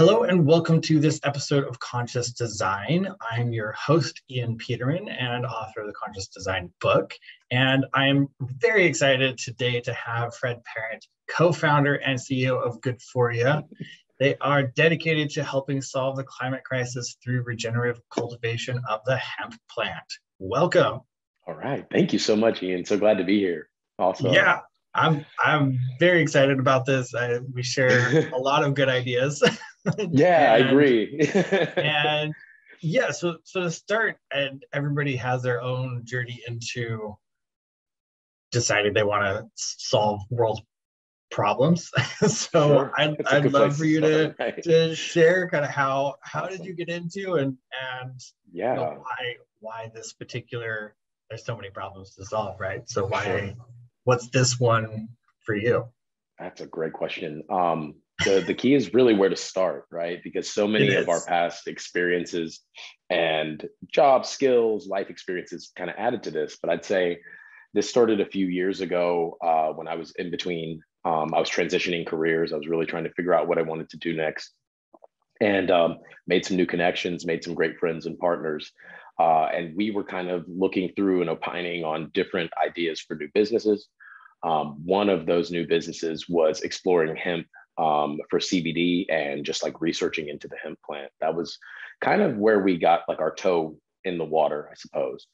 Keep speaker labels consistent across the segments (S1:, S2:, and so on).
S1: Hello and welcome to this episode of Conscious Design. I'm your host, Ian Peterman, and author of the Conscious Design book. And I'm very excited today to have Fred Parent, co-founder and CEO of GÜDPHORIA. They are dedicated to helping solve the climate crisis through regenerative cultivation of the hemp plant. Welcome.
S2: All right. Thank you so much, Ian. So glad to be here. Also.
S1: Yeah, I'm very excited about this. We share a lot of good ideas.
S2: Yeah, I agree.
S1: And yeah, so to start, and everybody has their own journey into deciding they want to solve world problems. So
S2: Sure.
S1: I'd love for you
S2: start, right?
S1: to share kind of how did you get into and
S2: Yeah,
S1: why this particular, there's so many problems to solve, right? So
S2: sure.
S1: what's this one for you?
S2: That's a great question. The key is really where to start, right? Because so
S1: It
S2: many of our
S1: is.
S2: past experiences and job skills, life experiences kind of added to this. But I'd say this started a few years ago when I was in between. I was transitioning careers. I was really trying to figure out what I wanted to do next, and made some new connections, made some great friends and partners. And we were kind of looking through and opining on different ideas for new businesses. One of those new businesses was exploring hemp for CBD and just like researching into the hemp plant. That was kind of where we got like our toe in the water, I suppose.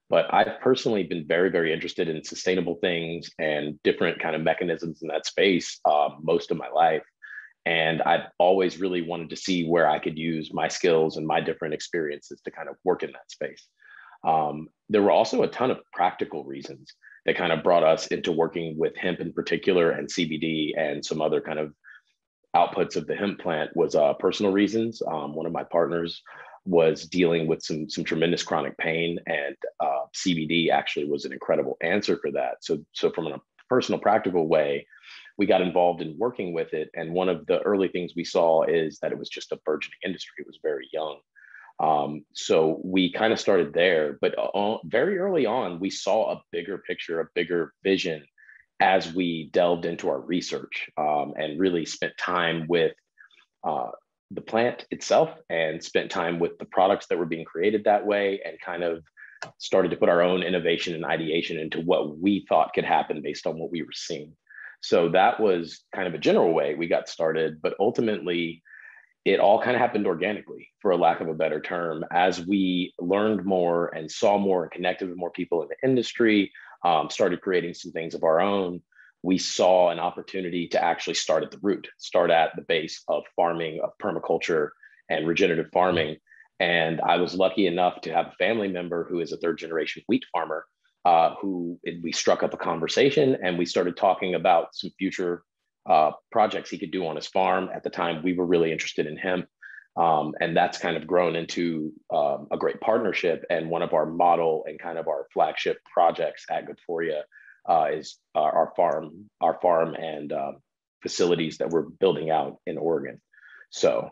S2: But I've personally been very, very interested in sustainable things and different kind of mechanisms in that space most of my life. And I've always really wanted to see where I could use my skills and my different experiences to kind of work in that space. There were also a ton of practical reasons that kind of brought us into working with hemp in particular and CBD and some other kind of outputs of the hemp plant was personal reasons. One of my partners was dealing with some tremendous chronic pain, and CBD actually was an incredible answer for that. So from a personal, practical way, we got involved in working with it. And one of the early things we saw is that it was just a burgeoning industry. It was very young. So we kind of started there, but very early on, we saw a bigger picture, a bigger vision as we delved into our research and really spent time with the plant itself and spent time with the products that were being created that way, and kind of started to put our own innovation and ideation into what we thought could happen based on what we were seeing. So that was kind of a general way we got started, but ultimately it all kind of happened organically, for a lack of a better term, as we learned more and saw more and connected with more people in the industry, started creating some things of our own. We saw an opportunity to actually start at the root, start at the base of farming, of permaculture and regenerative farming. And I was lucky enough to have a family member who is a third generation wheat farmer, we struck up a conversation and we started talking about some future projects he could do on his farm. At the time, we were really interested in hemp. And that's kind of grown into a great partnership. And one of our model and kind of our flagship projects at GÜDPHORIA is our farm and facilities that we're building out in Oregon. So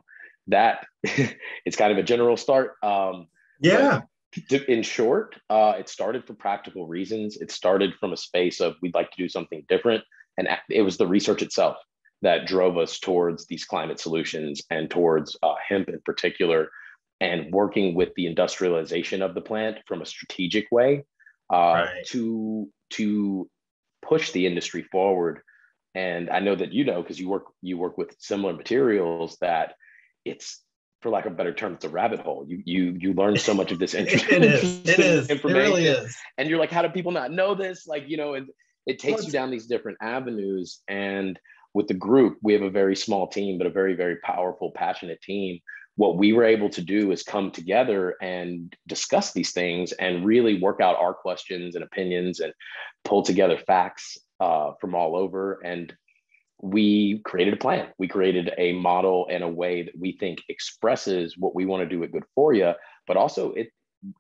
S2: that it's kind of a general start.
S1: Yeah.
S2: In short, it started for practical reasons. It started from a space of we'd like to do something different. And it was the research itself that drove us towards these climate solutions and towards hemp in particular, and working with the industrialization of the plant from a strategic way
S1: Right.
S2: to push the industry forward. And I know that because you work with similar materials, that it's, for lack of a better term, it's a rabbit hole. You learn so much of this
S1: It is. It
S2: interesting
S1: is. It really
S2: information,
S1: is.
S2: and you're like, how do people not know this? Like, it
S1: Well,
S2: takes you down these different avenues. And with the group, we have a very small team, but a very, very powerful, passionate team. What we were able to do is come together and discuss these things and really work out our questions and opinions and pull together facts from all over. And we created a plan. We created a model and a way that we think expresses what we want to do at GÜDPHORIA, but also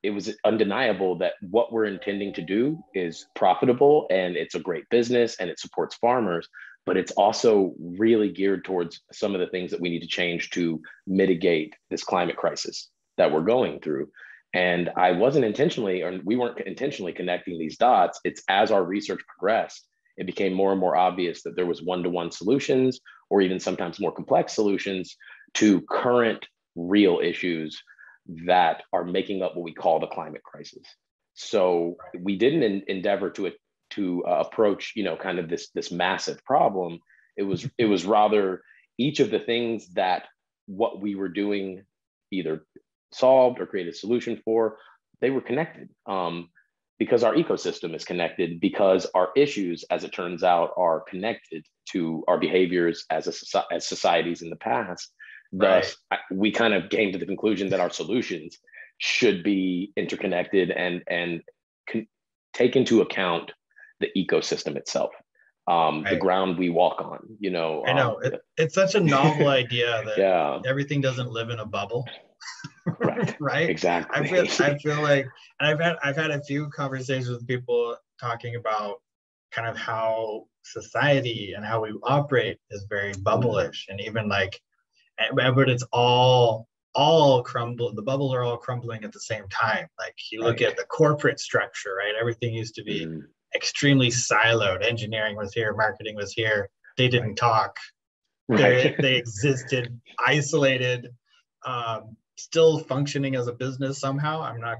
S2: it was undeniable that what we're intending to do is profitable and it's a great business and it supports farmers, but it's also really geared towards some of the things that we need to change to mitigate this climate crisis that we're going through. And I wasn't intentionally, or we weren't intentionally connecting these dots. It's as our research progressed, it became more and more obvious that there was one-to-one solutions, or even sometimes more complex solutions to current real issues that are making up what we call the climate crisis. So we didn't endeavor to approach, kind of this massive problem. It was rather each of the things that what we were doing either solved or created a solution for, they were connected. Because our ecosystem is connected, because our issues, as it turns out, are connected to our behaviors as societies in the past. Thus, we kind of came to the conclusion that our solutions should be interconnected and take into account the ecosystem itself, the ground we walk on.
S1: I know it's such a novel idea that everything doesn't live in a bubble.
S2: Correct.
S1: Right.
S2: Exactly.
S1: I feel like, and I've had a few conversations with people talking about kind of how society and how we operate is very bubble-ish, and even like, but it's all crumble. The bubbles are all crumbling at the same time. Like you look at the corporate structure, right? Everything used to be extremely siloed. Engineering was here, marketing was here. They didn't talk. They existed isolated. Still functioning as a business somehow. I'm not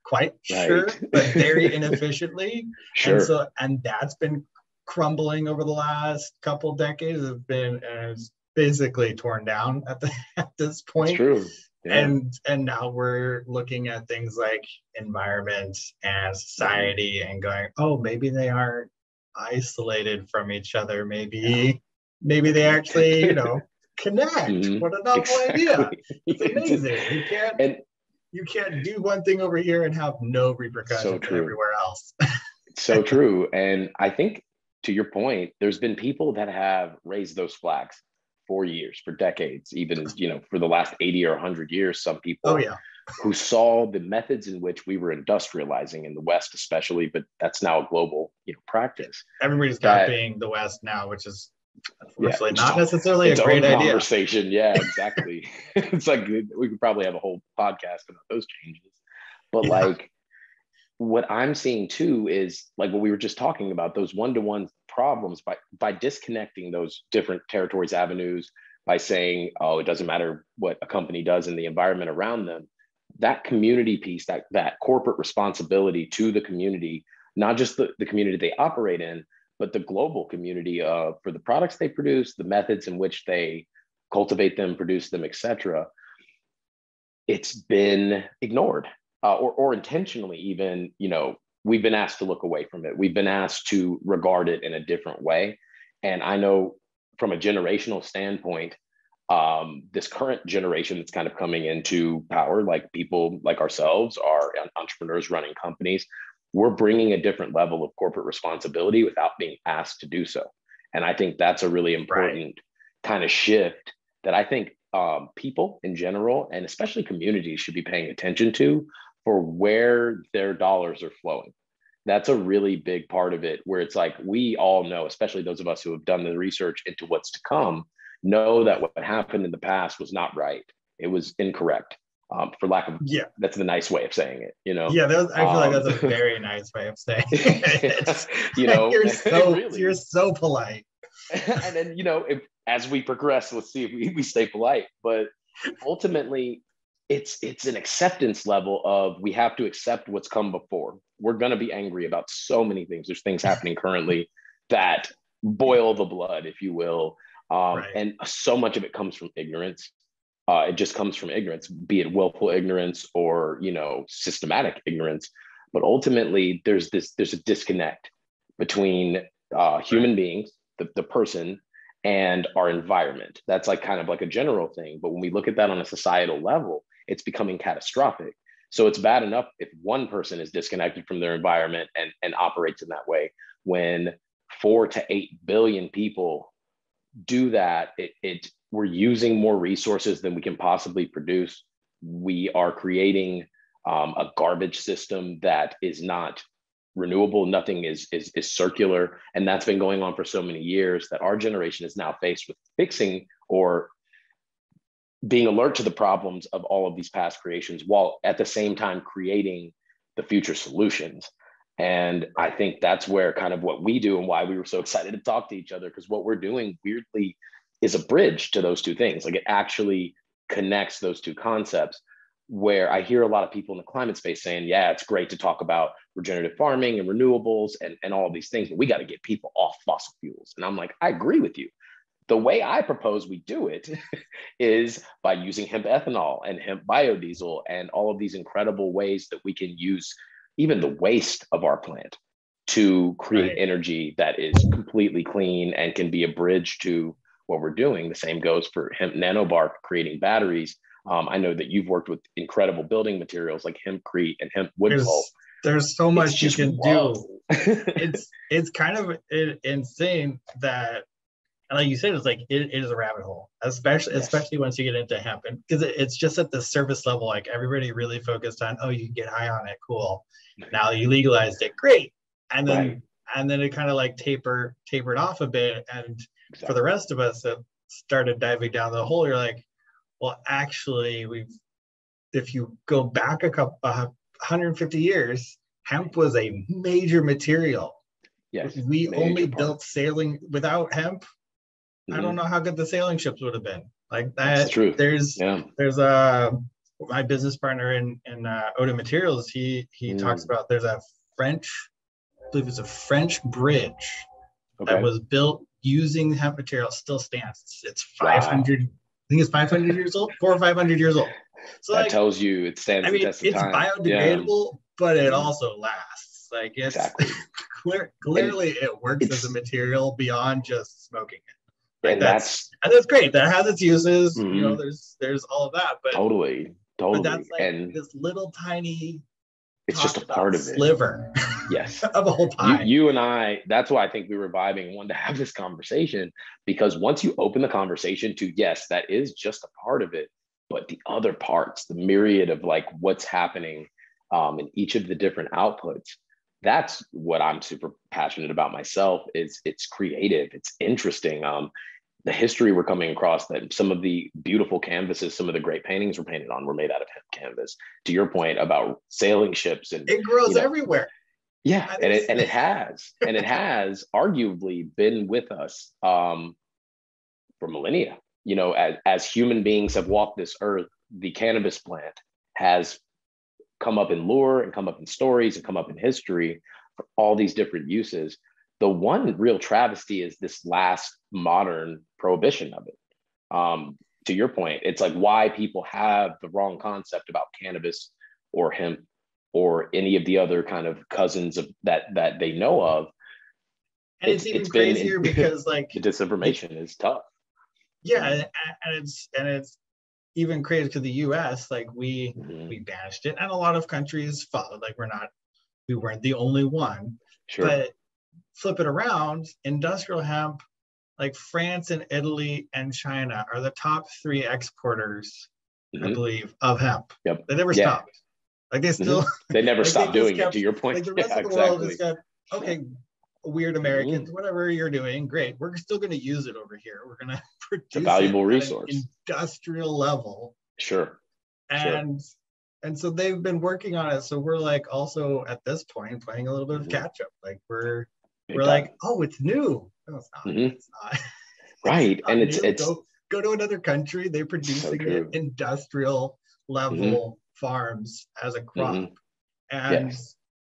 S1: quite sure, but very inefficiently. And that's been crumbling over the last couple decades. It's basically torn down at this point.
S2: That's true. Yeah.
S1: And now we're looking at things like environment and society and going, oh, maybe they aren't isolated from each other. Maybe they actually, connect. What a novel idea. It's amazing. You can't do one thing over here and have no repercussions everywhere else.
S2: So true. And I think, to your point, there's been people that have raised those flags for years, for decades, even, for the last 80 or 100 years, some people who saw the methods in which we were industrializing in the West, especially, but that's now a global, practice.
S1: Everybody's copying the West now, which is unfortunately not necessarily a great idea.
S2: Conversation. Yeah, exactly. It's like we could probably have a whole podcast about those changes. But like what I'm seeing too is like what we were just talking about, those one-to-one problems by disconnecting those different territories, avenues, by saying, oh, it doesn't matter what a company does in the environment around them. That community piece, that corporate responsibility to the community, not just the community they operate in, but the global community for the products they produce, the methods in which they cultivate them, produce them, etc. It's been ignored or intentionally even, we've been asked to look away from it. We've been asked to regard it in a different way. And I know from a generational standpoint, this current generation that's kind of coming into power, like people like ourselves are entrepreneurs running companies, we're bringing a different level of corporate responsibility without being asked to do so. And I think that's a really important kind of shift that I think people in general, and especially communities, should be paying attention to for where their dollars are flowing. That's a really big part of it, where it's like, we all know, especially those of us who have done the research into what's to come, know that what happened in the past was not right. It was incorrect. For lack of, that's the nice way of saying it,
S1: Yeah, I feel like that's a very nice way of saying it. You're so polite.
S2: And then, if as we progress, let's see if we stay polite. But ultimately, it's an acceptance level of, we have to accept what's come before. We're going to be angry about so many things. There's things happening currently that boil the blood, if you will. And so much of it comes from ignorance. It just comes from ignorance, be it willful ignorance or, systematic ignorance. But ultimately, there's a disconnect between human beings, the person, and our environment. That's like kind of like a general thing. But when we look at that on a societal level, it's becoming catastrophic. So it's bad enough if one person is disconnected from their environment and operates in that way. When 4 to 8 billion people do that, we're using more resources than we can possibly produce. We are creating a garbage system that is not renewable. Nothing is circular. And that's been going on for so many years that our generation is now faced with fixing or being alert to the problems of all of these past creations, while at the same time creating the future solutions. And I think that's where kind of what we do and why we were so excited to talk to each other, because what we're doing weirdly is a bridge to those two things. Like it actually connects those two concepts, where I hear a lot of people in the climate space saying, yeah, it's great to talk about regenerative farming and renewables and all of these things, but we got to get people off fossil fuels. And I'm like, I agree with you. The way I propose we do it is by using hemp ethanol and hemp biodiesel and all of these incredible ways that we can use even the waste of our plant to create energy that is completely clean and can be a bridge to what we're doing. The same goes for hemp nanobark, creating batteries. I know that you've worked with incredible building materials like hempcrete and hemp wood pulp.
S1: There's so much you can do. It's kind of insane that, like you said, it's like it is a rabbit hole, especially once you get into hemp, because it's just at the surface level. Like everybody really focused on, oh, you can get high on it, cool. Now you legalized it, great, and then it kind of like tapered off a bit, and for the rest of us that started diving down the hole, you're like, well, actually, if you go back 150 years, hemp was a major material.
S2: Yes,
S1: we only built sailing without hemp. I don't know how good the sailing ships would have been. Like that.
S2: That's true.
S1: There's my business partner in Oda Materials. He talks about there's a French, I believe it's a French bridge that was built using hemp material. Still stands. It's 500. Wow. I think it's 500 years old, 400 or 500 years old. So
S2: that tells you it stands the test of time.
S1: It's biodegradable, but it also lasts. Like it's clearly it works as a material beyond just smoking it. Like
S2: and that's
S1: great. That has its uses. You know, there's all of that. But
S2: totally.
S1: But that's like and this little tiny.
S2: It's just a part of it.
S1: Sliver.
S2: Yes.
S1: Of a whole pie.
S2: You and I, that's why I think we were vibing and wanted to have this conversation, because once you open the conversation to, yes, that is just a part of it, but the other parts, the myriad of like what's happening in each of the different outputs, that's what I'm super passionate about myself. Is it's creative, it's interesting. The history we're coming across, that some of the beautiful canvases, some of the great paintings were painted on were made out of hemp canvas. To your point about sailing ships, and
S1: it grows everywhere.
S2: Yeah, and it has arguably been with us for millennia. You know, as human beings have walked this earth, the cannabis plant has come up in lore and come up in stories and come up in history for all these different uses. The one real travesty is this last modern prohibition of it. To your point, it's like why people have the wrong concept about cannabis or hemp or any of the other kind of cousins of that they know of.
S1: And it's even crazier because like
S2: the disinformation is tough.
S1: Yeah, and it's even crazier because the U.S. like we banished it, and a lot of countries followed. Like we weren't the only one.
S2: Sure.
S1: But flip it around, industrial hemp, like France and Italy and China are the top 3 exporters, I believe, of hemp.
S2: Yep.
S1: They never stopped. Like they still
S2: they never stopped doing it, to your point.
S1: Like the rest of the world has got, okay, weird Americans, whatever you're doing, great. We're still going to use it over here. We're going to produce
S2: a valuable resource,
S1: industrial level.
S2: Sure.
S1: And so they've been working on it. So we're like also at this point playing a little bit of catch up. Like we're like, oh, it's new. No, it's not. It's not.
S2: Right.
S1: And
S2: it's
S1: go to another country. They're producing it industrial level farms as a crop. And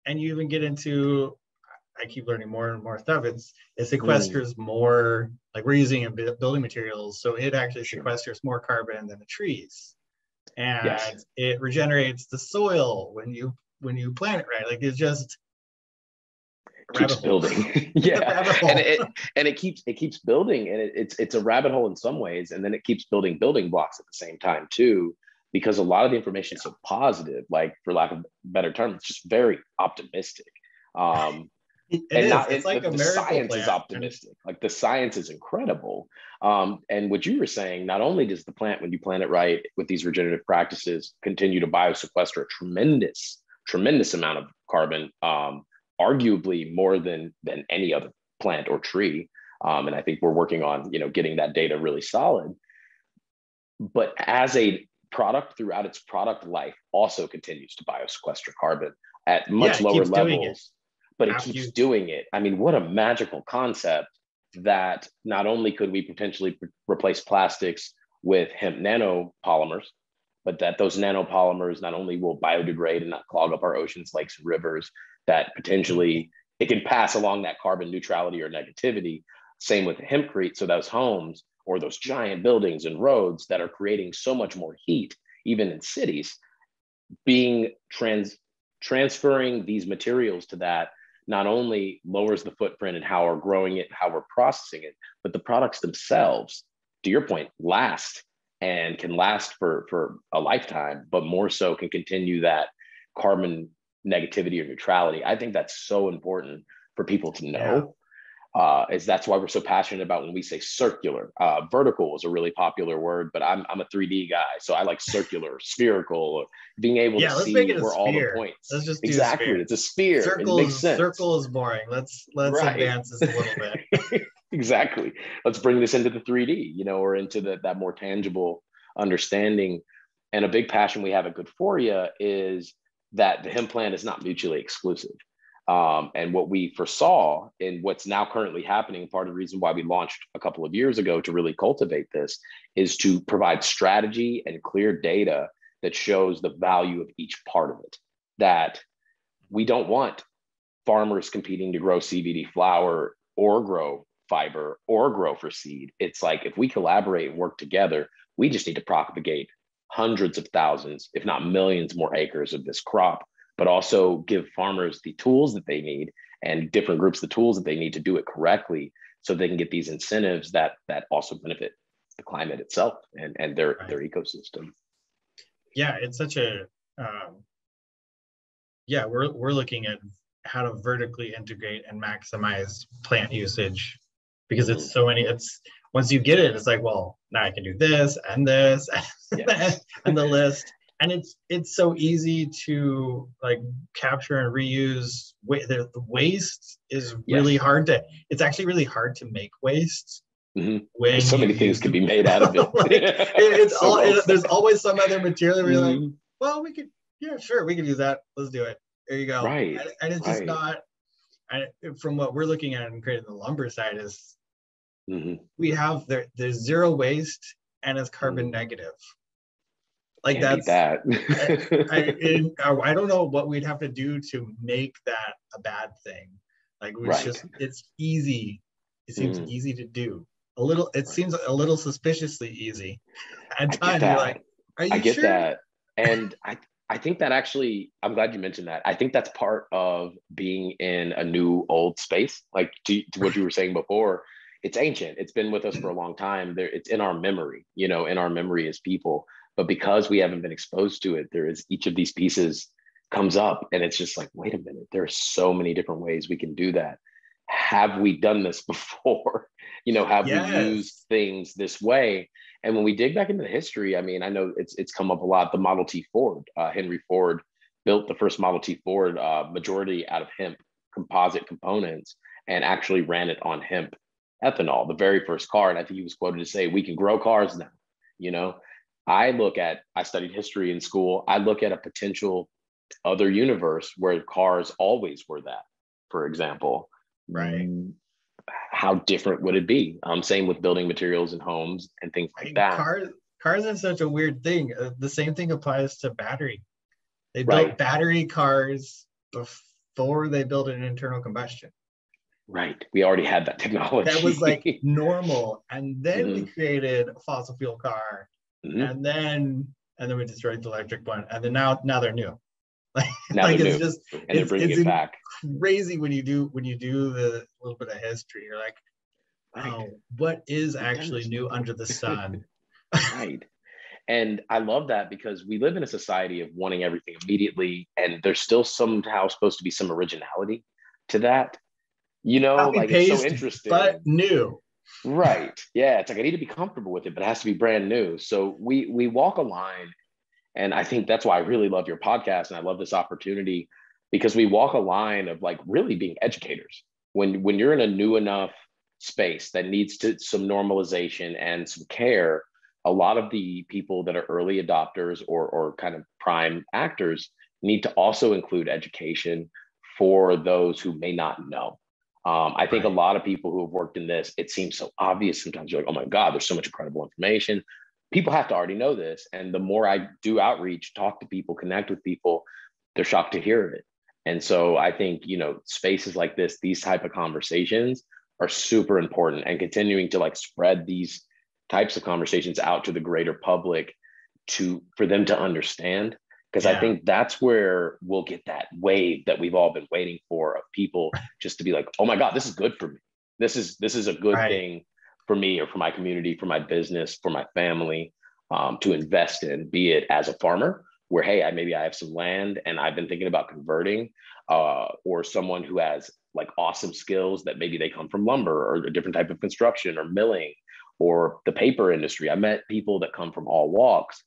S1: you even get into, I keep learning more and more stuff. It sequesters more, like we're using it in building materials. So it actually sequesters more carbon than the trees. And it regenerates the soil when you plant it right. Like it's just
S2: keeps building. And it keeps building, and it's a rabbit hole in some ways, and then it keeps building blocks at the same time too, because a lot of the information is so positive, like for lack of a better term, it's just very optimistic. The science is optimistic. Like the science is incredible. And what you were saying, not only does the plant, when you plant it right with these regenerative practices, continue to biosequester a tremendous amount of carbon, arguably more than any other plant or tree. And I think we're working on, getting that data really solid. But as a product throughout its product life, also continues to biosequester carbon at much lower levels. But it keeps doing it. I mean, what a magical concept that not only could we potentially replace plastics with hemp nanopolymers, but that those nanopolymers not only will biodegrade and not clog up our oceans, lakes, and rivers, that potentially it can pass along that carbon neutrality or negativity. Same with hempcrete. So those homes or those giant buildings and roads that are creating so much more heat, even in cities, being transferring these materials to that not only lowers the footprint and how we're growing it, how we're processing it, but the products themselves, to your point, last and can last for a lifetime, but more so can continue that carbon negativity or neutrality. I think that's so important for people to know. Is that's why we're so passionate about when we say circular. Vertical is a really popular word, but I'm a 3D guy, so I like circular, spherical, being able to see where all the points.
S1: Let's just do
S2: exactly. It's a sphere. It makes sense.
S1: Circle is boring. Let's advance this a little bit.
S2: Exactly. Let's bring this into the 3D, or into that more tangible understanding. And a big passion we have at GÜDPHORIA is that the hemp plant is not mutually exclusive. And what we foresaw in what's now currently happening, part of the reason why we launched a couple of years ago to really cultivate this, is to provide strategy and clear data that shows the value of each part of it. That we don't want farmers competing to grow CBD flower or grow fiber or grow for seed. It's like, if we collaborate and work together, we just need to propagate hundreds of thousands, if not millions more acres of this crop, but also give farmers the tools that they need and different groups the tools that they need to do it correctly, so they can get these incentives that also benefit the climate itself and their ecosystem.
S1: Yeah, it's such a we're looking at how to vertically integrate and maximize plant usage, because it's so many. It's once you get it, it's like, well, now I can do this and this and the list. And it's so easy to like capture and reuse. The waste is really hard to. It's actually really hard to make waste.
S2: When so many things can be made out of it.
S1: There's always some other material where you're like, well, we could, we could use that. Let's do it. There you go.
S2: Right.
S1: And it's just not. From what we're looking at and creating the lumber side is, we have there's zero waste and it's carbon negative. Like
S2: Can't that.
S1: I don't know what we'd have to do to make that a bad thing. Like it's easy. It seems easy to do. It seems a little suspiciously easy. At times you're like, are you sure?
S2: I get that. And I think that actually, I'm glad you mentioned that. I think that's part of being in a new old space. Like to what you were saying before, it's ancient. It's been with us for a long time. It's in our memory, in our memory as people. But because we haven't been exposed to it, there is each of these pieces comes up and it's just like, wait a minute, there are so many different ways we can do that. Have we done this before? Have we used things this way? And when we dig back into the history, I mean, I know it's come up a lot. The Model T Ford, Henry Ford built the first Model T Ford majority out of hemp composite components and actually ran it on hemp ethanol, the very first car. And I think he was quoted to say, we can grow cars now, I studied history in school. I look at a potential other universe where cars always were that, for example.
S1: Right.
S2: How different would it be? Same with building materials and homes and things like that.
S1: Cars are such a weird thing. The same thing applies to battery. They built battery cars before they built an internal combustion.
S2: Right. We already had that technology.
S1: That was like normal. And then we created a fossil fuel car. And then we destroyed the electric one. And then now they're new.
S2: They're bringing it back.
S1: Crazy when you do the little bit of history. You're like, oh, what is actually new under the sun?
S2: Right. And I love that because we live in a society of wanting everything immediately, and there's still somehow supposed to be some originality to that. It's so interesting,
S1: but new.
S2: Right. Yeah. It's like, I need to be comfortable with it, but it has to be brand new. So we walk a line. And I think that's why I really love your podcast. And I love this opportunity because we walk a line of like really being educators. When you're in a new enough space that needs some normalization and some care, a lot of the people that are early adopters or kind of prime actors need to also include education for those who may not know. I think a
S1: Right.
S2: lot of people who have worked in this, it seems so obvious sometimes. You're like, oh my God, there's so much incredible information. People have to already know this. And the more I do outreach, talk to people, connect with people, they're shocked to hear it. And so I think, spaces like this, these type of conversations are super important, and continuing to like spread these types of conversations out to the greater public for them to understand. Because I
S1: Yeah.
S2: think that's where we'll get that wave that we've all been waiting for, of people just to be like, oh my God, this is good for me. This is a good
S1: Right.
S2: thing for me, or for my community, for my business, for my family, to invest in, be it as a farmer, where, hey, maybe I have some land and I've been thinking about converting, or someone who has like awesome skills that maybe they come from lumber or a different type of construction or milling or the paper industry. I met people that come from all walks.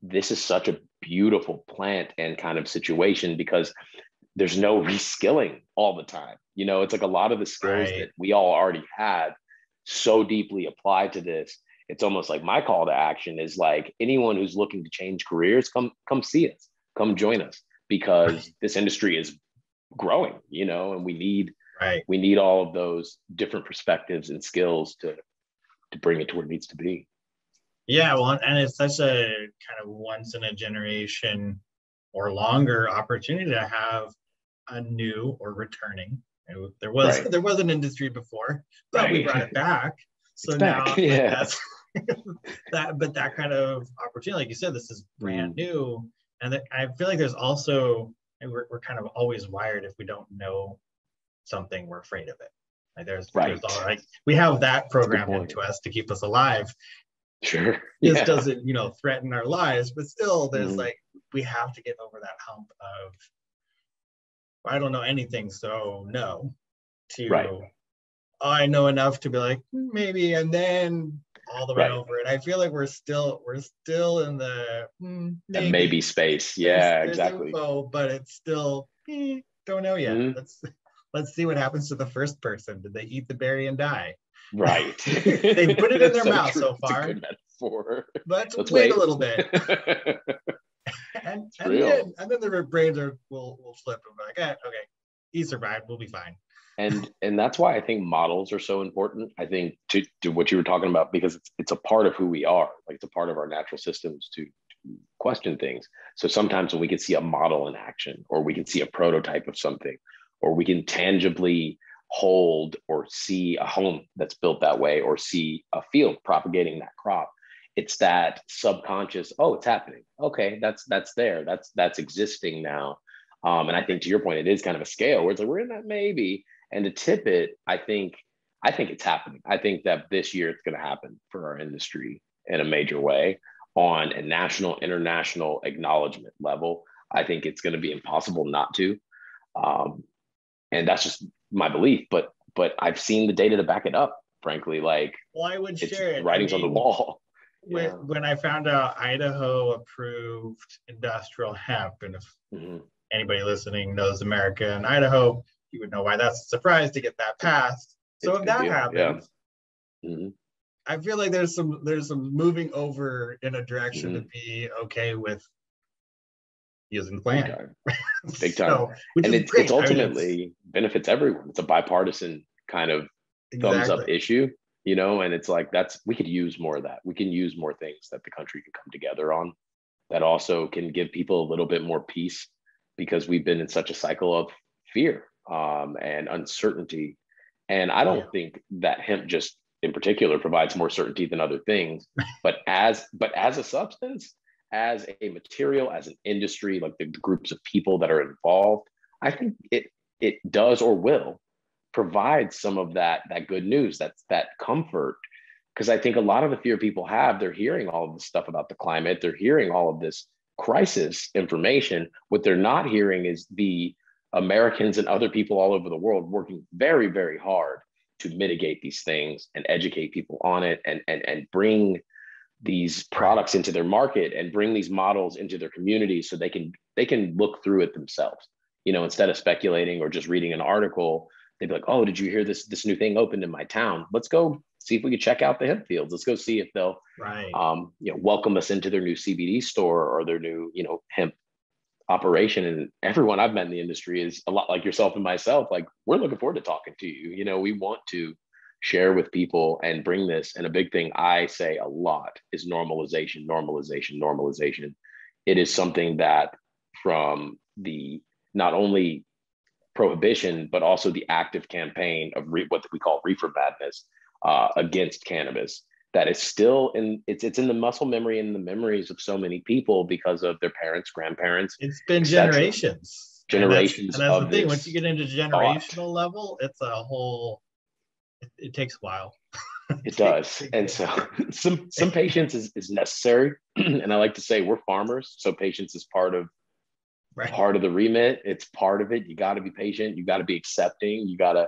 S2: This is such a beautiful plant and kind of situation, because there's no reskilling all the time. It's like a lot of the skills
S1: Right.
S2: that we all already have so deeply applied to this. It's almost like my call to action is like, anyone who's looking to change careers, come see us, come join us, because
S1: Right.
S2: this industry is growing, and
S1: Right.
S2: we need all of those different perspectives and skills to bring it to where it needs to be.
S1: Yeah, well, and it's such a kind of once in a generation or longer opportunity to have a new or returning. There was
S2: Right.
S1: there was an industry before, but we brought it
S2: Right.
S1: back.
S2: It's
S1: So
S2: back.
S1: now, like
S2: Yeah.
S1: that's that kind of opportunity, like you said, this is brand
S2: Mm.
S1: new, and I feel like there's also, and we're kind of always wired, if we don't know something, we're afraid of it. Like there's all,
S2: Right.
S1: like we have that
S2: That's a good
S1: programmed
S2: point.
S1: into us to keep us alive.
S2: Sure.
S1: This
S2: Yeah.
S1: doesn't threaten our lives, but still there's
S2: Mm.
S1: like, we have to get over that hump of, I don't know anything, so no,
S2: Right.
S1: to, oh, I know enough to be like, maybe, and then all the way
S2: Right.
S1: over it. I feel like we're still in the
S2: That maybe
S1: maybe.
S2: space.
S1: there's
S2: Yeah,
S1: there's
S2: exactly.
S1: info, but it's still, don't know yet.
S2: Mm.
S1: Let's see what happens to the first person. Did they eat the berry and die?
S2: Right.
S1: They put it in
S2: That's
S1: their
S2: so
S1: mouth
S2: true.
S1: so
S2: It's a
S1: far.
S2: good metaphor.
S1: Let's
S2: Let's
S1: wait a
S2: wait.
S1: little bit.
S2: It's
S1: and and
S2: real.
S1: then and then the brains will flip and be like, okay, he survived, we'll be fine.
S2: And that's why I think models are so important. I think to what you were talking about, because it's a part of who we are. Like, it's a part of our natural systems to question things. So sometimes when we can see a model in action, or we can see a prototype of something, or we can tangibly hold or see a home that's built that way, or see a field propagating that crop, it's that subconscious, oh, it's happening. Okay, that's there. That's existing now. And I think, to your point, it is kind of a scale where it's like, we're in that maybe. And to tip it, I think it's happening. I think that this year it's going to happen for our industry in a major way, on a national, international acknowledgement level. I think it's going to be impossible not to. Um, and that's just my belief. But I've seen the data to back it up, frankly. Like,
S1: Well, I would
S2: it's
S1: share
S2: the
S1: it. I
S2: writings on the
S1: mean,
S2: wall.
S1: when
S2: Yeah.
S1: when I found out Idaho approved industrial hemp, and if
S2: Mm-hmm.
S1: anybody listening knows America and Idaho, you would know why that's a surprise to get that passed. So
S2: It's a
S1: if
S2: big
S1: that
S2: deal. Yeah.
S1: happens,
S2: Mm-hmm.
S1: I feel like there's some moving over in a direction to
S2: Mm-hmm.
S1: be okay with using the
S2: Big
S1: plant.
S2: time. Big time.
S1: So, which
S2: And
S1: is
S2: it's
S1: great. I mean, it's
S2: ultimately benefits everyone. It's a bipartisan kind of thumbs up
S1: exactly.
S2: issue, and it's like, we could use more of that. We can use more things that the country can come together on, that also can give people a little bit more peace, because we've been in such a cycle of fear, and uncertainty. And I
S1: Yeah.
S2: don't think that hemp just in particular provides more certainty than other things, but as a substance, as a material, as an industry, like the groups of people that are involved, I think it does, or will, provide some of that good news, that comfort. Because I think a lot of the fear people have, they're hearing all of this stuff about the climate, they're hearing all of this crisis information. What they're not hearing is the Americans and other people all over the world working very, very hard to mitigate these things and educate people on it, and bring these
S1: Right.
S2: products into their market, and bring these models into their communities, so they can look through it themselves. Instead of speculating or just reading an article, they'd be like, oh, did you hear this new thing opened in my town? Let's go see if we can check out the hemp fields. Let's go see if they'll
S1: Right.
S2: welcome us into their new CBD store, or their new hemp operation. And everyone I've met in the industry is a lot like yourself and myself. Like, we're looking forward to talking to you. You know, we want to share with people and bring this. And a big thing I say a lot is normalization, normalization, normalization. It is something that from the not only prohibition, but also the active campaign of what we call reefer madness against cannabis, that is still in it's in the muscle memory and the memories of so many people because of their parents, grandparents.
S1: It's been generations.
S2: Generations
S1: and that's
S2: of
S1: the thing.
S2: this.
S1: Once you get into
S2: Thought.
S1: generational level, it's a whole. It takes a while.
S2: It does, and so some patience is necessary. And I like to say we're farmers, so patience is part of the remit. It's part of it. You got to be patient. You got to be accepting. You got to,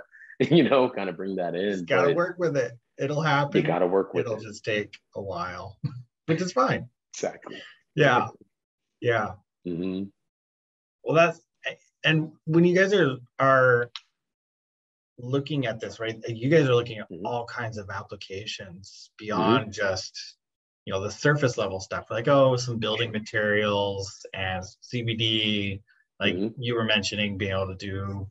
S2: kind of bring that in.
S1: You got to work with it. It'll happen.
S2: You got to work with it.
S1: It'll just take a while, which is fine.
S2: Exactly.
S1: Yeah. Yeah.
S2: Mm-hmm.
S1: Well, and when you guys are looking at this, right? You guys are looking at all kinds of applications beyond just, the surface level stuff, like, some building materials and CBD, like you were mentioning, being able to do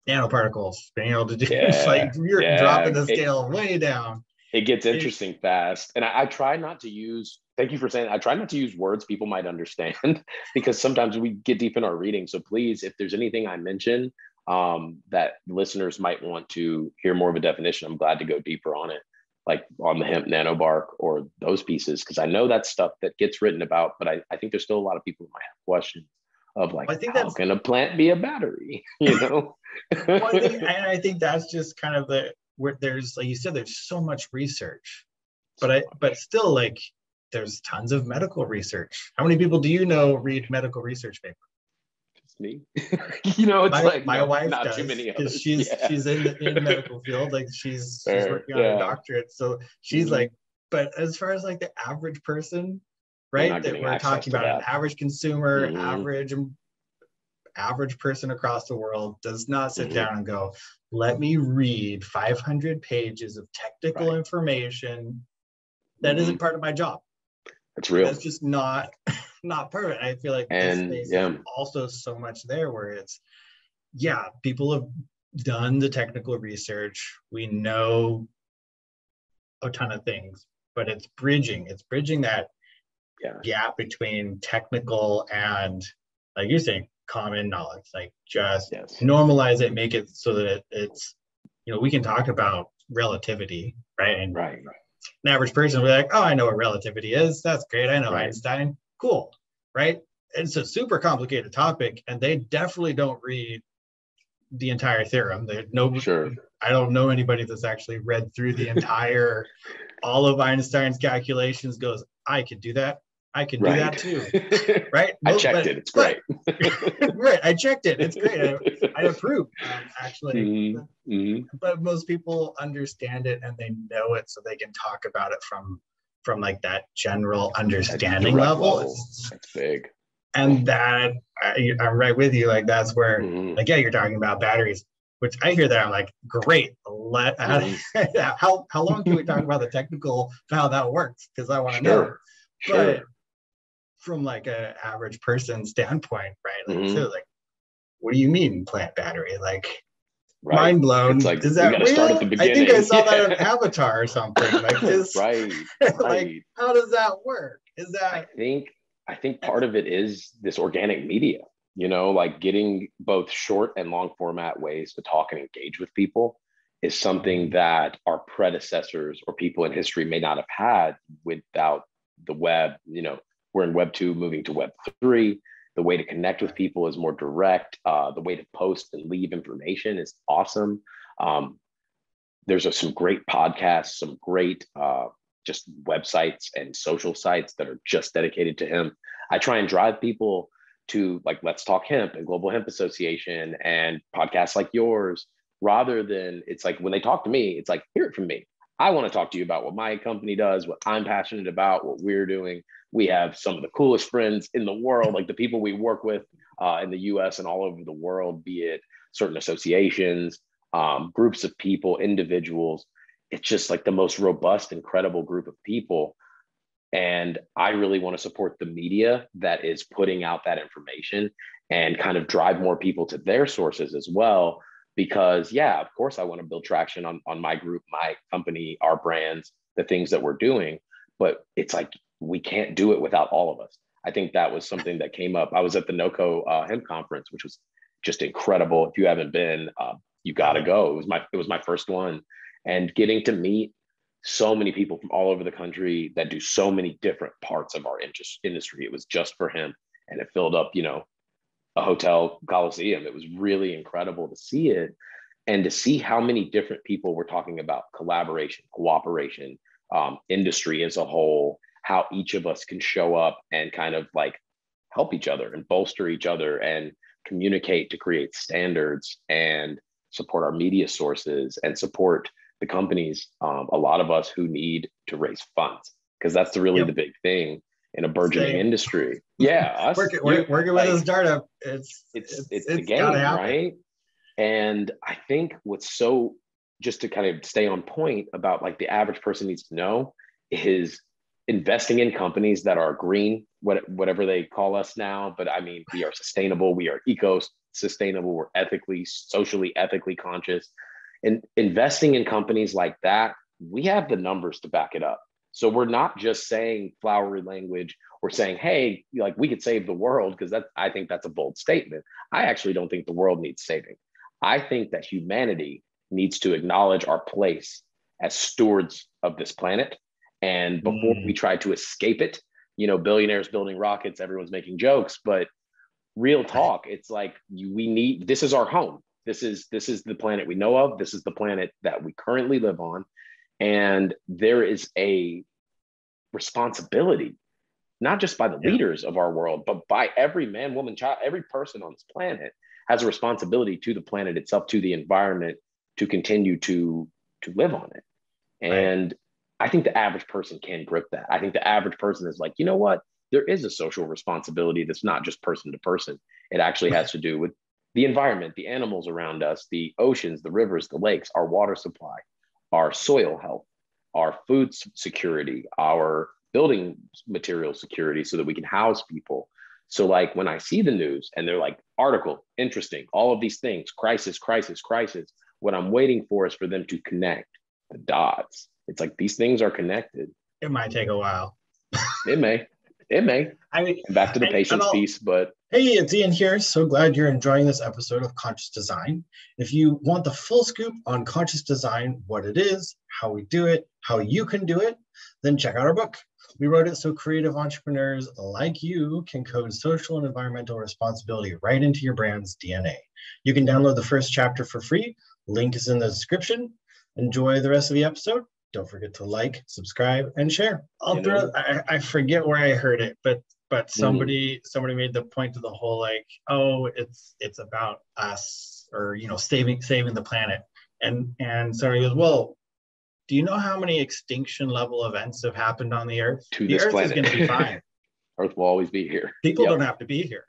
S1: nanoparticles, being able to do, like, you're dropping the scale way down.
S2: It gets interesting fast. And I try not to use, thank you for saying that. I try not to use words people might understand because sometimes we get deep in our reading. So please, if there's anything I mention that listeners might want to hear more of a definition, I'm glad to go deeper on it, like on the hemp nanobark or those pieces, because I know that's stuff that gets written about, but I think there's still a lot of people who might have questions of like, how can a plant be a battery?
S1: Well, I think that's just kind of where there's, like you said, there's so much research, but still, like, there's tons of medical research. How many people do you know read medical research papers?
S2: Me. It's
S1: my wife
S2: not
S1: does,
S2: too many
S1: because she's in the medical field, like she's working on her doctorate, so she's like, but as far as like the average person, right, that we're talking about, an average consumer, average person across the world does not sit down and go, let me read 500 pages of technical information that isn't part of my job.
S2: That's real.
S1: That's just not part of it. I feel like this space is also so much there where it's, people have done the technical research. We know a ton of things, but it's bridging that gap between technical and, like you're saying, common knowledge. Like, just normalize it, make it so that it's, we can talk about relativity, right? And an average person will be like, oh, I know what relativity is. That's great. I know Einstein. Cool. Right? It's a super complicated topic, and they definitely don't read the entire theorem. I don't know anybody that's actually read through the entire, all of Einstein's calculations, goes, I could do that. I can do that too. Right?
S2: I checked it. It's great.
S1: Right. I checked it. It's great. I approve, actually. But most people understand it and they know it, so they can talk about it from like that general understanding level.
S2: That's big.
S1: And that, I'm right with you. Like, that's where, like, you're talking about batteries, which I hear that, I'm like, great. How long can we talk about the technical, how that works? Because I want to know. But from like an average person standpoint, right? Like, so, like, what do you mean plant battery? Like, mind blown.
S2: It's like,
S1: is that real?
S2: Start at the beginning.
S1: I think I saw that on Avatar or something. Like this. Like, how does that work? Is that?
S2: I think part of it is this organic media. Like getting both short and long format ways to talk and engage with people is something that our predecessors or people in history may not have had without the web. We're in Web 2, moving to Web 3. The way to connect with people is more direct. The way to post and leave information is awesome. There's some great podcasts, some great just websites and social sites that are just dedicated to hemp. I try and drive people to, like, Let's Talk Hemp and Global Hemp Association and podcasts like yours, rather than, it's like, when they talk to me, it's like, hear it from me. I want to talk to you about what my company does, what I'm passionate about, what we're doing. We have some of the coolest friends in the world, like the people we work with in the US and all over the world, be it certain associations, groups of people, individuals. It's just like the most robust, incredible group of people. And I really want to support the media that is putting out that information and kind of drive more people to their sources as well. Because yeah, of course I want to build traction on my group, my company, our brands, the things that we're doing. But it's like, we can't do it without all of us. I think that was something that came up. I was at the NOCO hemp conference, which was just incredible. If you haven't been, you got to go. It was my first one, and getting to meet so many people from all over the country that do so many different parts of our industry. It was just for him, and it filled up, a hotel Coliseum. It was really incredible to see it, and to see how many different people were talking about collaboration, cooperation, industry as a whole, how each of us can show up and kind of like help each other and bolster each other and communicate to create standards and support our media sources and support the companies, a lot of us who need to raise funds, because that's really the big thing in a burgeoning industry. Yeah, us
S1: working with a startup, it's
S2: the game, right? And I think what's so, just to kind of stay on point about like the average person needs to know, is investing in companies that are green, whatever they call us now. But I mean, we are sustainable, we are eco-sustainable, we're socially ethically conscious. And investing in companies like that, we have the numbers to back it up. So we're not just saying flowery language or saying, hey, like we could save the world, because I think that's a bold statement. I actually don't think the world needs saving. I think that humanity needs to acknowledge our place as stewards of this planet. And before we try to escape it, billionaires building rockets, everyone's making jokes, but real talk, it's like this is our home. This is the planet we know of. This is the planet that we currently live on. And there is a responsibility, not just by the leaders of our world, but by every man, woman, child, every person on this planet has a responsibility to the planet itself, to the environment, to continue to live on it. And I think the average person can grip that. I think the average person is like, you know what? There is a social responsibility that's not just person to person. It actually has to do with the environment, the animals around us, the oceans, the rivers, the lakes, our water supply, our soil health, our food security, our building material security, so that we can house people. So like when I see the news and they're like, article, interesting, all of these things, crisis, crisis, crisis, what I'm waiting for is for them to connect the dots. It's like, these things are connected.
S1: It might take a while.
S2: It may. I mean, and back to the patience piece, but
S1: hey, it's Ian here. So glad you're enjoying this episode of Conscious Design. If you want the full scoop on conscious design, what it is, how we do it, how you can do it, then check out our book. We wrote it so creative entrepreneurs like you can code social and environmental responsibility right into your brand's DNA. You can download the first chapter for free. Link is in the description. Enjoy the rest of the episode. Don't forget to like, subscribe, and share. I forget where I heard it, but somebody made the point to the whole like, oh, it's about us, or saving the planet. And somebody goes, well, do you know how many extinction level events have happened on the Earth?
S2: To
S1: the
S2: this
S1: Earth
S2: planet
S1: is going to be fine.
S2: Earth will always be here.
S1: People don't have to be here.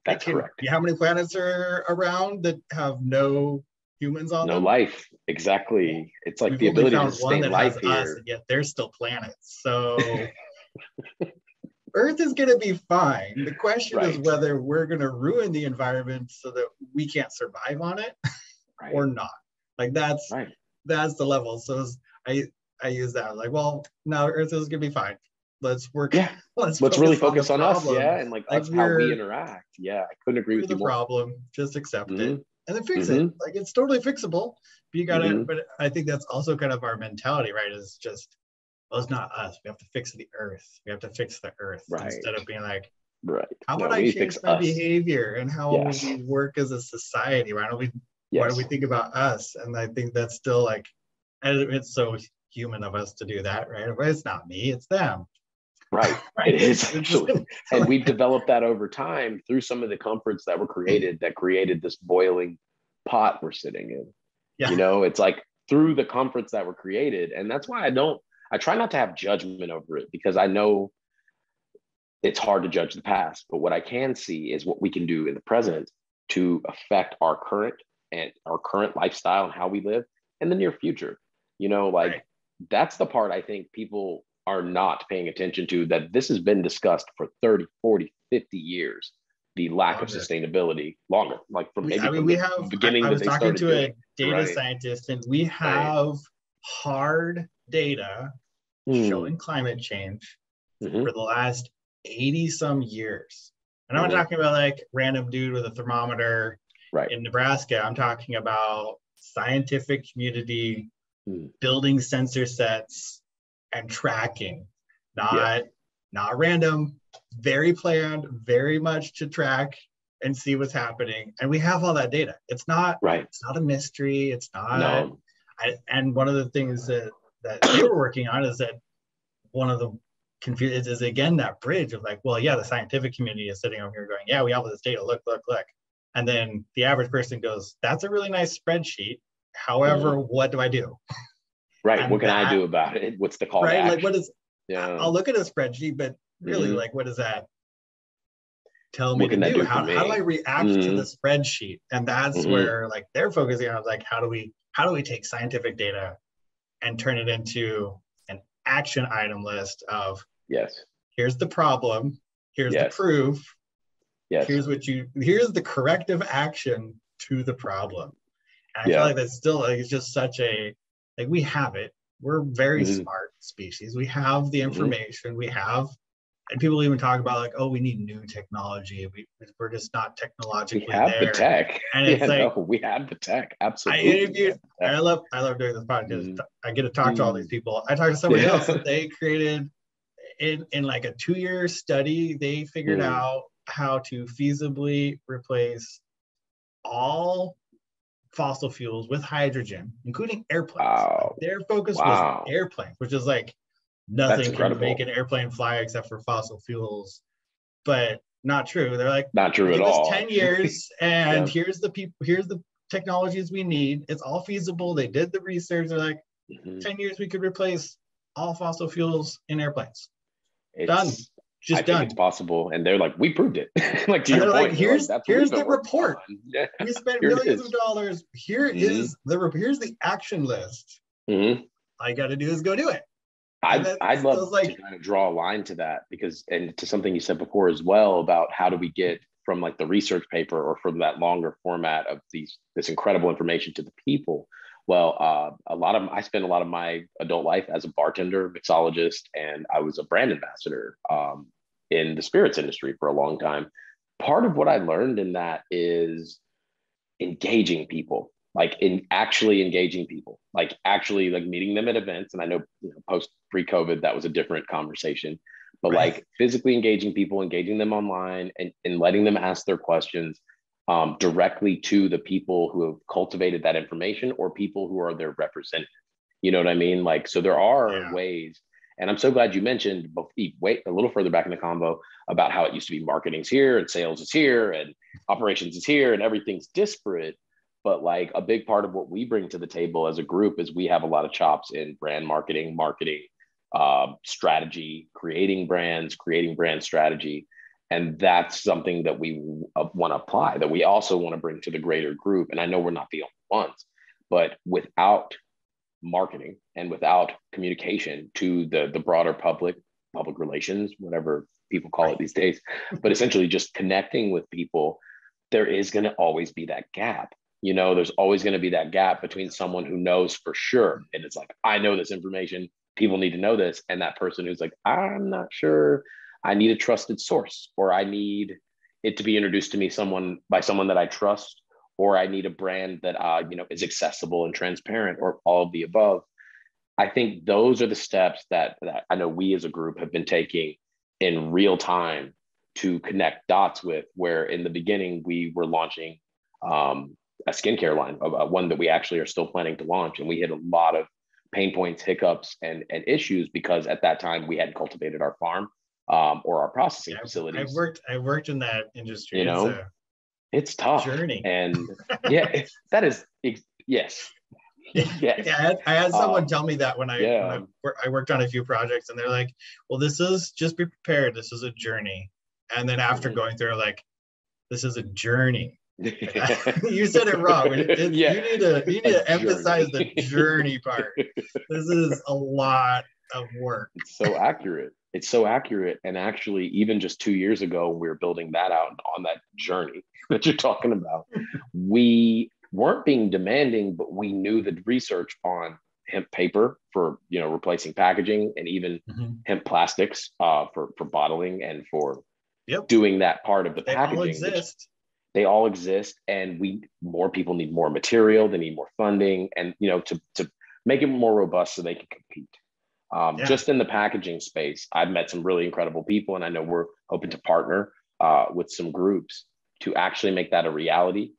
S2: That's correct.
S1: How many planets are around that have no humans on them?
S2: No life. Exactly. It's like
S1: We've
S2: the ability to sustain life
S1: has
S2: here.
S1: Us, and yet they're still planets. So Earth is going to be fine. The question is whether we're going to ruin the environment so that we can't survive on it or not. Like that's the level. So I use that. Like, well, now Earth is going to be fine. Let's work.
S2: Yeah. Let's really focus on us. Yeah. And like us, how we interact. Yeah. I couldn't agree with you more.
S1: The problem, just accept it and then fix it. Like, it's totally fixable. But you gotta, but I think that's also kind of our mentality, right? Is just, well, it's not us. We have to fix the Earth. We have to fix the Earth instead of being like, how about I change my behavior and how we work as a society? Why don't we think about us? And I think that's still like, it's so human of us to do that, right? It's not me, it's them.
S2: Right. It is actually. And we've developed that over time through some of the comforts that were created, that created this boiling pot we're sitting in. Yeah. It's like through the comforts that were created. And that's why I try not to have judgment over it, because I know it's hard to judge the past. But what I can see is what we can do in the present to affect our current lifestyle and how we live in the near future. That's the part I think people are not paying attention to that this has been discussed for 30, 40, 50 years, the lack of sustainability longer, like from maybe from the beginning
S1: I
S2: that
S1: was
S2: they
S1: talking
S2: started
S1: to
S2: doing.
S1: a data scientist, and we have hard data showing climate change for the last 80 some years. And I'm not talking about like random dude with a thermometer in Nebraska. I'm talking about scientific community building sensor sets and tracking, not random, very planned, very much to track and see what's happening. And we have all that data. It's not a mystery. It's not. And one of the things that they were working on is that one of the confusions is again that bridge of like, well, yeah, the scientific community is sitting over here going, yeah, we have all this data. Look. And then the average person goes, that's a really nice spreadsheet. However, what do I do?
S2: Right. What can I do about it? What's the call to action?
S1: Like, what is, I'll look at a spreadsheet, but really, like, what does that tell me to do? How do I react to the spreadsheet? And that's where like they're focusing on like, how do we take scientific data and turn it into an action item list of, here's the problem, here's the proof, here's the corrective action to the problem. And I feel like that's still like, it's just such a, like, we have it. We're very smart species. We have the information. We have, and people even talk about like, oh, we need new technology. We're just not technologically there.
S2: We have the tech.
S1: And it's
S2: we have the tech. Absolutely.
S1: I love doing this podcast. I get to talk to all these people. I talked to somebody else that they created in like a 2-year study. They figured out how to feasibly replace all fossil fuels with hydrogen, including airplanes. Wow. Their focus was airplanes, which is like nothing can make an airplane fly except for fossil fuels, but not true. They're like,
S2: not true at all.
S1: 10 years and here's the technologies we need. It's all feasible. They did the research. They're like, 10 years we could replace all fossil fuels in airplanes. Done. I think
S2: it's possible, and they're like, we proved it. Like to your point,
S1: like, here's the report. We spent millions of dollars. Here's the action list. All you got to do is go do it.
S2: I'd love to kind of draw a line to that, because, and to something you said before as well about how do we get from like the research paper or from that longer format of this incredible information to the people. Well, I spent a lot of my adult life as a bartender, mixologist, and I was a brand ambassador in the spirits industry for a long time. Part of what I learned in that is engaging people, actually engaging people, like actually like meeting them at events. And I know, post pre-COVID, that was a different conversation, but like physically engaging people, engaging them online and letting them ask their questions directly to the people who have cultivated that information or people who are their representatives. You know what I mean? Like, so there are ways, and I'm so glad you mentioned, wait a little further back in the combo about how it used to be marketing's here and sales is here and operations is here and everything's disparate. But like a big part of what we bring to the table as a group is we have a lot of chops in brand marketing, strategy, creating brand strategy. And that's something that we want to apply, that we also want to bring to the greater group. And I know we're not the only ones, but without marketing and without communication to the broader public relations, whatever people call it these days, but essentially just connecting with people, there is going to always be that gap. There's always going to be that gap between someone who knows for sure, and it's like, I know this information, people need to know this, and that person who's like, I'm not sure, I need a trusted source, or I need it to be introduced to me by someone that I trust, or I need a brand that is accessible and transparent, or all of the above. I think those are the steps that I know we as a group have been taking in real time to connect dots with, where in the beginning we were launching a skincare line, one that we actually are still planning to launch. And we hit a lot of pain points, hiccups, and issues because at that time we hadn't cultivated our farm or our processing facilities.
S1: I worked in that industry.
S2: It's tough.
S1: Journey.
S2: And that is, yes.
S1: Yeah, I had someone tell me that when I worked on a few projects, and they're like, well, this is, just be prepared, this is a journey. And then after going through, like, this is a journey. You said it wrong. You need to emphasize the journey part. This is a lot of work.
S2: It's so accurate. It's so accurate. And actually, even just 2 years ago, we were building that out on that journey that you're talking about. We weren't being demanding, but we knew the research on hemp paper for, replacing packaging, and even hemp plastics for bottling and for doing that part of the packaging. They all exist, and more people need more material. They need more funding, and to make it more robust so they can compete. Just in the packaging space, I've met some really incredible people, and I know we're hoping to partner with some groups to actually make that a reality,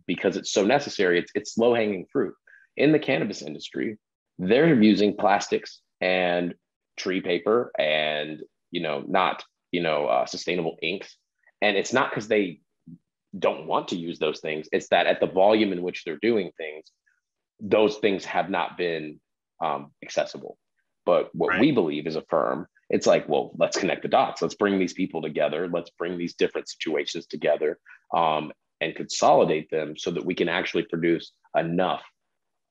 S2: because it's so necessary. It's low-hanging fruit. In the cannabis industry, they're using plastics and tree paper and not sustainable inks, and it's not because they don't want to use those things. It's that at the volume in which they're doing things, those things have not been accessible. But what we believe as a firm, it's like, well, let's connect the dots. Let's bring these people together. Let's bring these different situations together, and consolidate them so that we can actually produce enough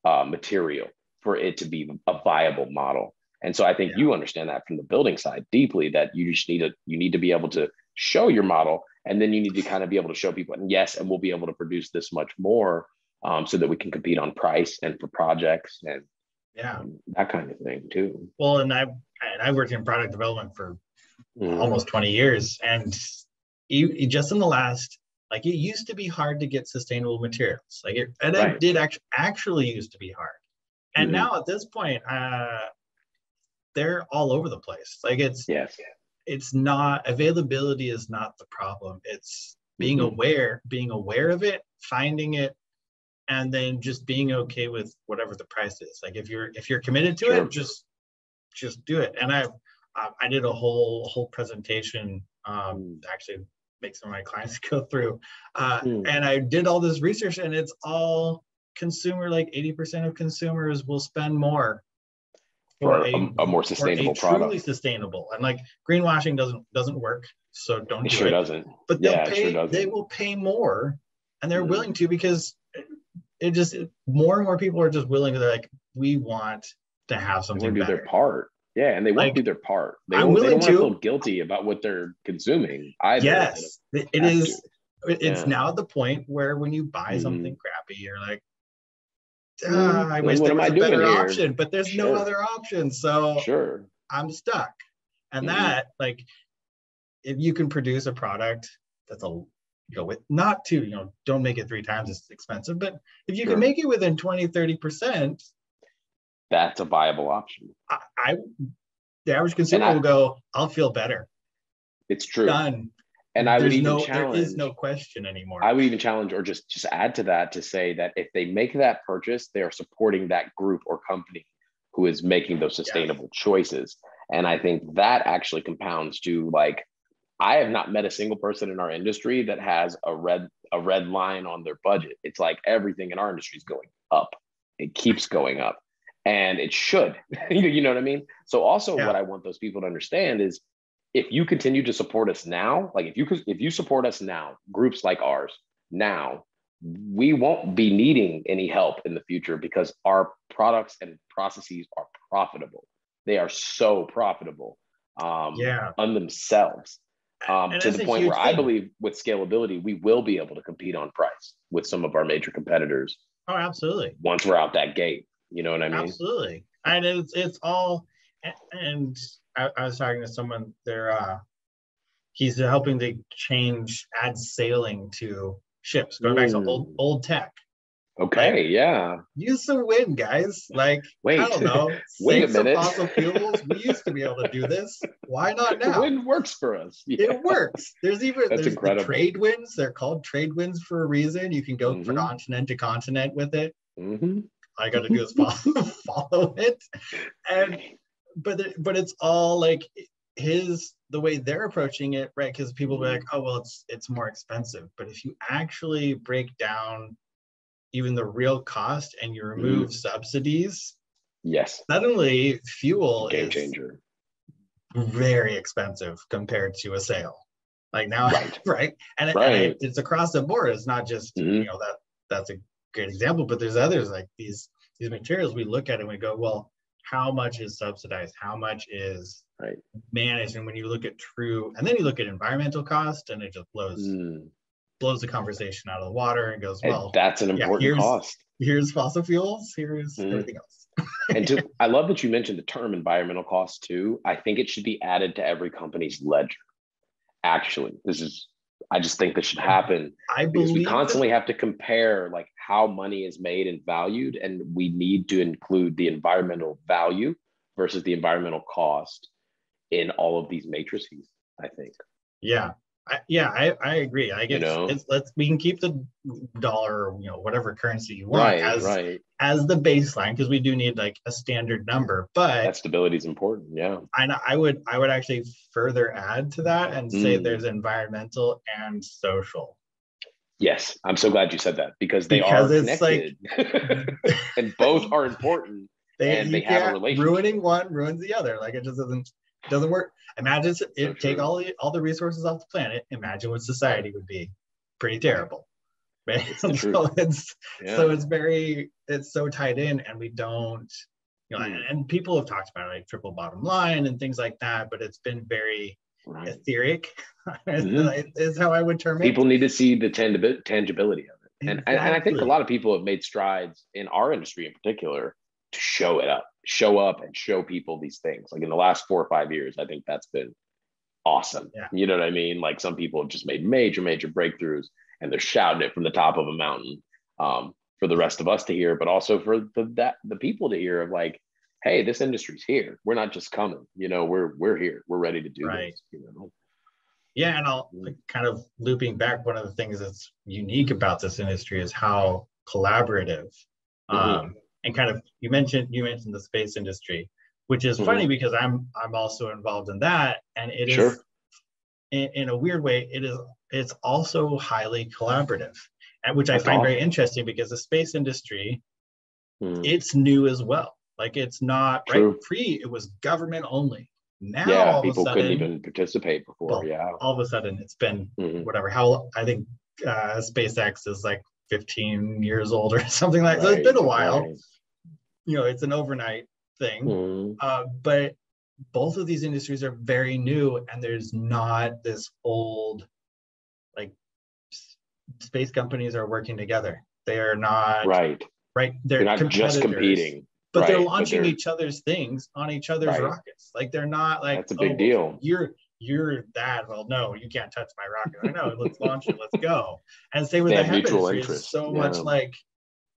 S2: material for it to be a viable model. And so I think you understand that from the building side deeply, that you just need to be able to show your model, and then you need to kind of be able to show people, and we'll be able to produce this much more, so that we can compete on price and for projects and that kind of thing too.
S1: Well, and I worked in product development for almost 20 years, and just in the last, like, it used to be hard to get sustainable materials. Like it did actually used to be hard. And now at this point, they're all over the place. Like it's not, availability is not the problem. It's being aware of it, finding it, and then just being okay with whatever the price is. Like if you're committed to it, just do it. And I did a whole presentation, actually make some of my clients go through, and I did all this research, and it's all consumer. Like 80% of consumers will spend more
S2: for a more sustainable product, truly
S1: sustainable. And like greenwashing doesn't work, so don't do it.
S2: Sure doesn't.
S1: But they will pay more, and they're willing to, because it just, more and more people are just willing to, like, we want to have something better.
S2: Do their part. Yeah, and they want to do their part. They don't want to feel guilty about what they're consuming either.
S1: Yes, it is. It's now at the point where when you buy something crappy, you're like, I wish there was a better option, but there's no other option. So I'm stuck. And that, like, if you can produce a product that's don't make it 3 times as expensive, but if you can make it within 20-30%,
S2: that's a viable option.
S1: The average consumer will go, I'll feel better.
S2: It's true.
S1: Done.
S2: And I would even challenge,
S1: there is no question anymore.
S2: I would even challenge, or just add to that, to say that if they make that purchase, they are supporting that group or company who is making those sustainable choices. And I think that actually compounds to, like, I have not met a single person in our industry that has a red line on their budget. It's like everything in our industry is going up. It keeps going up, and it should. You know what I mean? So also what I want those people to understand is, if you continue to support us now, like if you support us now, groups like ours now, we won't be needing any help in the future, because our products and processes are profitable. They are so profitable on themselves. To the point where I believe with scalability, we will be able to compete on price with some of our major competitors.
S1: Oh, absolutely.
S2: Once we're out that gate, you know what I mean?
S1: Absolutely. And it's all, and I was talking to someone there, he's helping to add sailing to ships, going back to old tech.
S2: Okay,
S1: Use some wind, guys. Like, I don't know.
S2: Wait a minute.
S1: Some fossil fuels. We used to be able to do this. Why not now?
S2: The wind works for us.
S1: Yeah. It works. There's
S2: incredible.
S1: The trade winds. They're called trade winds for a reason. You can go from continent to continent with it. All I got to do is follow it. But it's all like the way they're approaching it, right? Because people will be like, oh, well, it's more expensive. But if you actually break down even the real cost and you remove subsidies, suddenly fuel
S2: game changer.
S1: Very expensive compared to a sale. Like now, right? And it's across the board. It's not just that's a great example, but there's others like these materials. We look at it and we go, well, how much is subsidized, how much is
S2: right.
S1: managed. And when you look at and then you look at environmental cost, and it just blows the conversation out of the water and goes,
S2: And
S1: well,
S2: that's an
S1: yeah,
S2: important cost.
S1: Here's fossil fuels, here's everything else.
S2: And I love that you mentioned the term environmental cost too. I think it should be added to every company's ledger. Actually, I just think this should happen because we constantly have to compare like how money is made and valued, and we need to include the environmental value versus the environmental cost in all of these matrices, I think.
S1: Yeah. I agree. I guess we can keep the dollar, whatever currency you want as the baseline, because we do need like a standard number, but
S2: that stability is important. Yeah.
S1: I would actually further add to that and say there's environmental and social.
S2: Yes, I'm so glad you said that, because they are connected, like, and both are important. They have a relationship.
S1: Ruining one ruins the other. Like, it just doesn't work. Imagine take all the resources off the planet. Imagine what society would be. Pretty terrible. Right? It's so tied in, and we don't, and people have talked about like triple bottom line and things like that, but it's been very etheric. Is how I would term it.
S2: People need to see the tangibility of it. Exactly. And I think a lot of people have made strides in our industry in particular to show up and show people these things. Like in the last 4 or 5 years, I think that's been awesome. Yeah. You know what I mean? Like, some people have just made major breakthroughs, and they're shouting it from the top of a mountain for the rest of us to hear, but also for the people to hear of like, hey, this industry's here. We're not just coming, we're here. We're ready to do this,
S1: Yeah, and I'll kind of looping back, one of the things that's unique about this industry is how collaborative. And kind of you mentioned the space industry, which is funny because I'm also involved in that, and it is in a weird way it's also highly collaborative, and which I find very interesting, because the space industry, it's new as well. Like, it's not it was government only. Now all
S2: people
S1: of a sudden,
S2: couldn't even participate before.
S1: All of a sudden it's been whatever. How I think SpaceX is like 15 years old or something like that. So it's been a while. It's an overnight thing. But both of these industries are very new, and there's not this old, like, space companies are working together. They are not they're
S2: not just competing,
S1: but they're launching each other's things on each other's rockets. Like, they're not like,
S2: that's a big deal.
S1: You're that. Well, no, you can't touch my rocket. I know. Let's launch it. Let's go. And same with the hemp industry. It's so much like,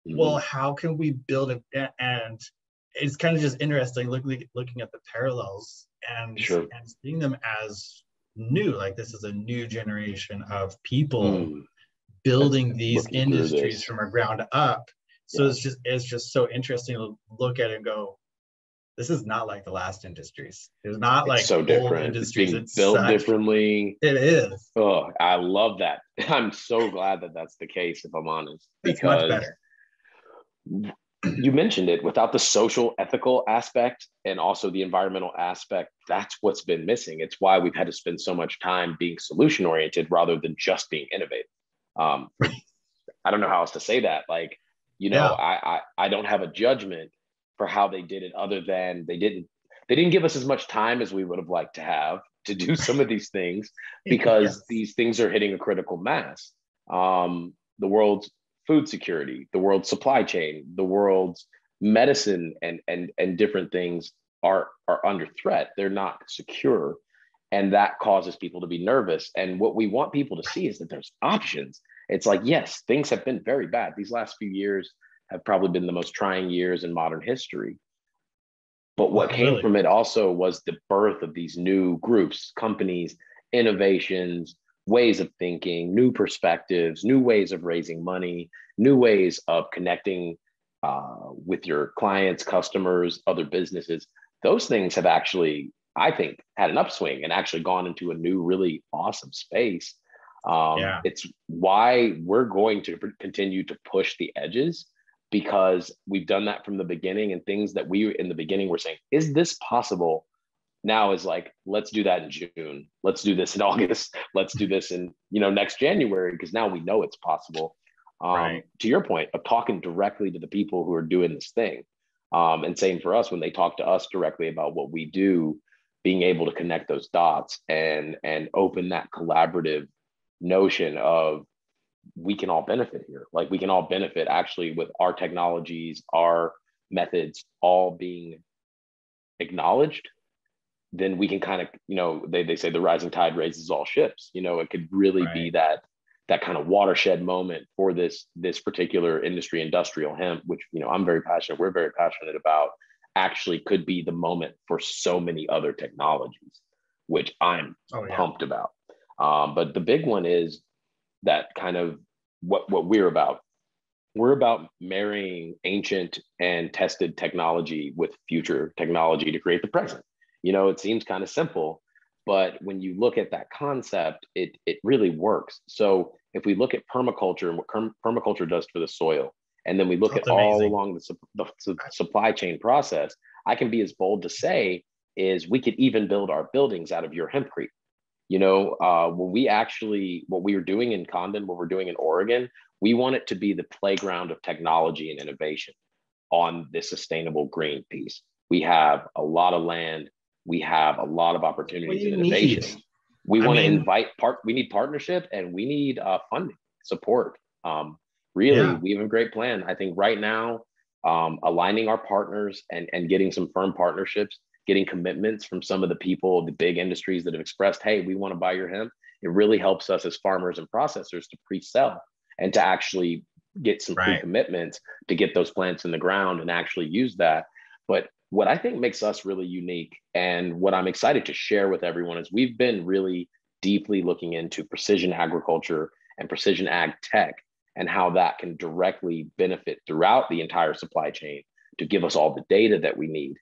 S1: well, how can we build it? And it's kind of just interesting looking at the parallels and seeing them as new. Like, this is a new generation of people building these industries from a ground up. So it's just so interesting to look at it and go, this is not like the last industries. It's not like
S2: so different. It's being built differently.
S1: It is.
S2: Oh, I love that. I'm so glad that that's the case, if I'm honest.
S1: It's much better.
S2: You mentioned it, without the social, ethical aspect and also the environmental aspect, that's what's been missing. It's why we've had to spend so much time being solution oriented rather than just being innovative. I don't know how else to say that. Like, I don't have a judgment for how they did it, other than they didn't give us as much time as we would have liked to have to do some of these things, because these things are hitting a critical mass. The world's food security, the world's supply chain, the world's medicine and different things are under threat. They're not secure. And that causes people to be nervous. And what we want people to see is that there's options. It's like, yes, things have been very bad. These last few years have probably been the most trying years in modern history. But what came from it also was the birth of these new groups, companies, innovations, ways of thinking, new perspectives, new ways of raising money, new ways of connecting with your clients, customers, other businesses. Those things have actually, I think, had an upswing and actually gone into a new, really awesome space. It's why we're going to continue to push the edges, because we've done that from the beginning, and things that we in the beginning were saying, is this possible? Now is like, let's do that in June. Let's do this in August. Let's do this in, next January, because now we know it's possible. To your point of talking directly to the people who are doing this thing. And same for us when they talk to us directly about what we do, being able to connect those dots and open that collaborative notion of we can all benefit here. Like we can all benefit actually with our technologies, our methods all being acknowledged. Then we can kind of, they say the rising tide raises all ships. It could really be that kind of watershed moment for this particular industry, industrial hemp, which, I'm very passionate, we're very passionate about, actually could be the moment for so many other technologies, which I'm pumped about. But the big one is that kind of what we're about. We're about marrying ancient and tested technology with future technology to create the present. It seems kind of simple, but when you look at that concept, it really works. So if we look at permaculture and what permaculture does for the soil, and then we look at all along the supply chain process, I can be as bold to say is we could even build our buildings out of your hempcrete. What we are doing in Condon, what we're doing in Oregon, we want it to be the playground of technology and innovation on this sustainable green piece. We have a lot of land. We have a lot of opportunities and innovation. We want to invite we need partnership and we need funding, support. We have a great plan. I think right now, aligning our partners and getting some firm partnerships, getting commitments from some of the people, the big industries that have expressed, hey, we want to buy your hemp. It really helps us as farmers and processors to pre-sell and to actually get some pre-commitments to get those plants in the ground and actually use that. But what I think makes us really unique and what I'm excited to share with everyone is we've been really deeply looking into precision agriculture and precision ag tech and how that can directly benefit throughout the entire supply chain to give us all the data that we need.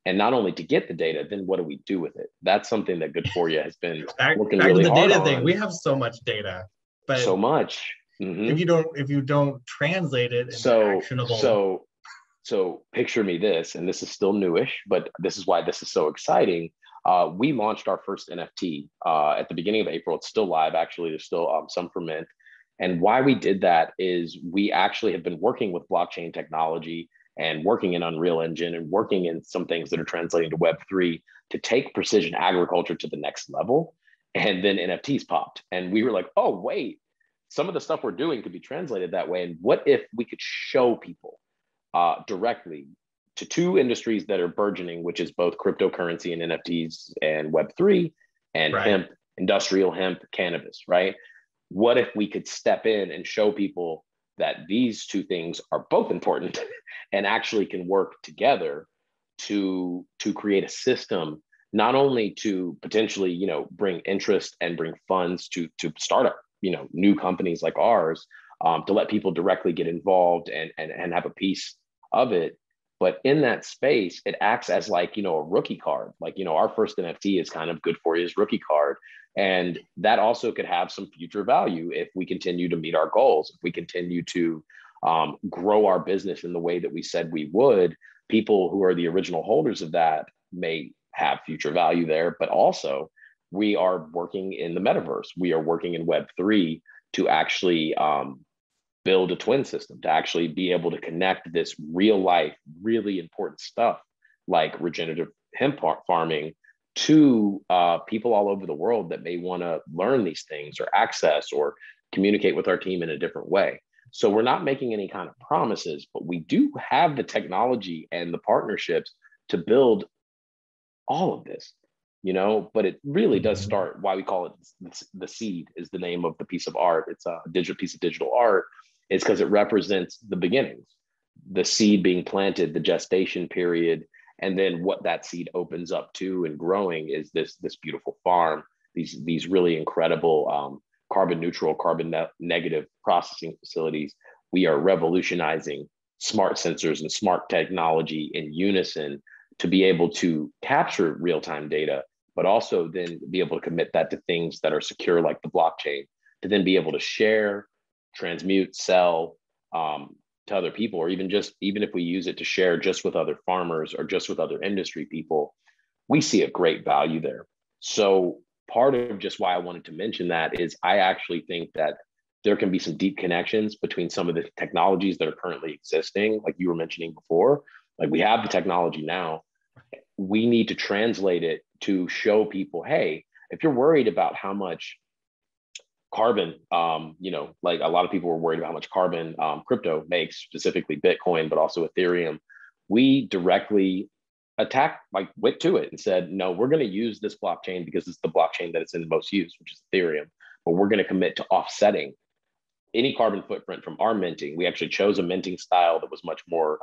S2: And not only to get the data, then what do we do with it? That's something that GÜDPHORIA has been working really hard on.
S1: The data thing, we have so much data, but
S2: so much.
S1: If you don't translate it into actionable.
S2: So picture me this, and this is still newish, but this is why this is so exciting. We launched our first NFT at the beginning of April. It's still live, actually. There's still some for mint. And why we did that is we actually have been working with blockchain technology and working in Unreal Engine and working in some things that are translating to Web3 to take precision agriculture to the next level. And then NFTs popped. And we were like, oh, wait, some of the stuff we're doing could be translated that way. And what if we could show people directly to two industries that are burgeoning, which is both cryptocurrency and NFTs and Web3 and hemp, industrial hemp, cannabis, right? What if we could step in and show people that these two things are both important and actually can work together to create a system, not only to potentially, bring interest and bring funds to start up, new companies like ours, to let people directly get involved and have a piece of it. But in that space, it acts as like, a rookie card. Like, our first NFT is kind of GÜDPHORIA's rookie card. And that also could have some future value if we continue to meet our goals, if we continue to grow our business in the way that we said we would. People who are the original holders of that may have future value there, but also we are working in the metaverse. We are working in Web3 to actually build a twin system, to actually be able to connect this real life, really important stuff like regenerative hemp farming to people all over the world that may want to learn these things or access or communicate with our team in a different way. So we're not making any kind of promises, but we do have the technology and the partnerships to build all of this, but it really does start, why we call it the seed is the name of the piece of art. It's a digital piece of digital art. It's because it represents the beginnings, the seed being planted, the gestation period, and then what that seed opens up to and growing is this beautiful farm, these really incredible carbon neutral, negative processing facilities. We are revolutionizing smart sensors and smart technology in unison to be able to capture real-time data, but also then be able to commit that to things that are secure like the blockchain, to then be able to share, transmute, sell to other people, or even if we use it to share just with other farmers or just with other industry people, we see a great value there. So part of just why I wanted to mention that is I actually think that there can be some deep connections between some of the technologies that are currently existing, like you were mentioning before, Like, we have the technology now. We need to translate it to show people, hey, if you're worried about how much carbon, like a lot of people were worried about how much carbon crypto makes, specifically Bitcoin, but also Ethereum. We directly went to it and said, no, we're going to use this blockchain because it's the blockchain that it's in the most use, which is Ethereum. But we're going to commit to offsetting any carbon footprint from our minting. We actually chose a minting style that was much more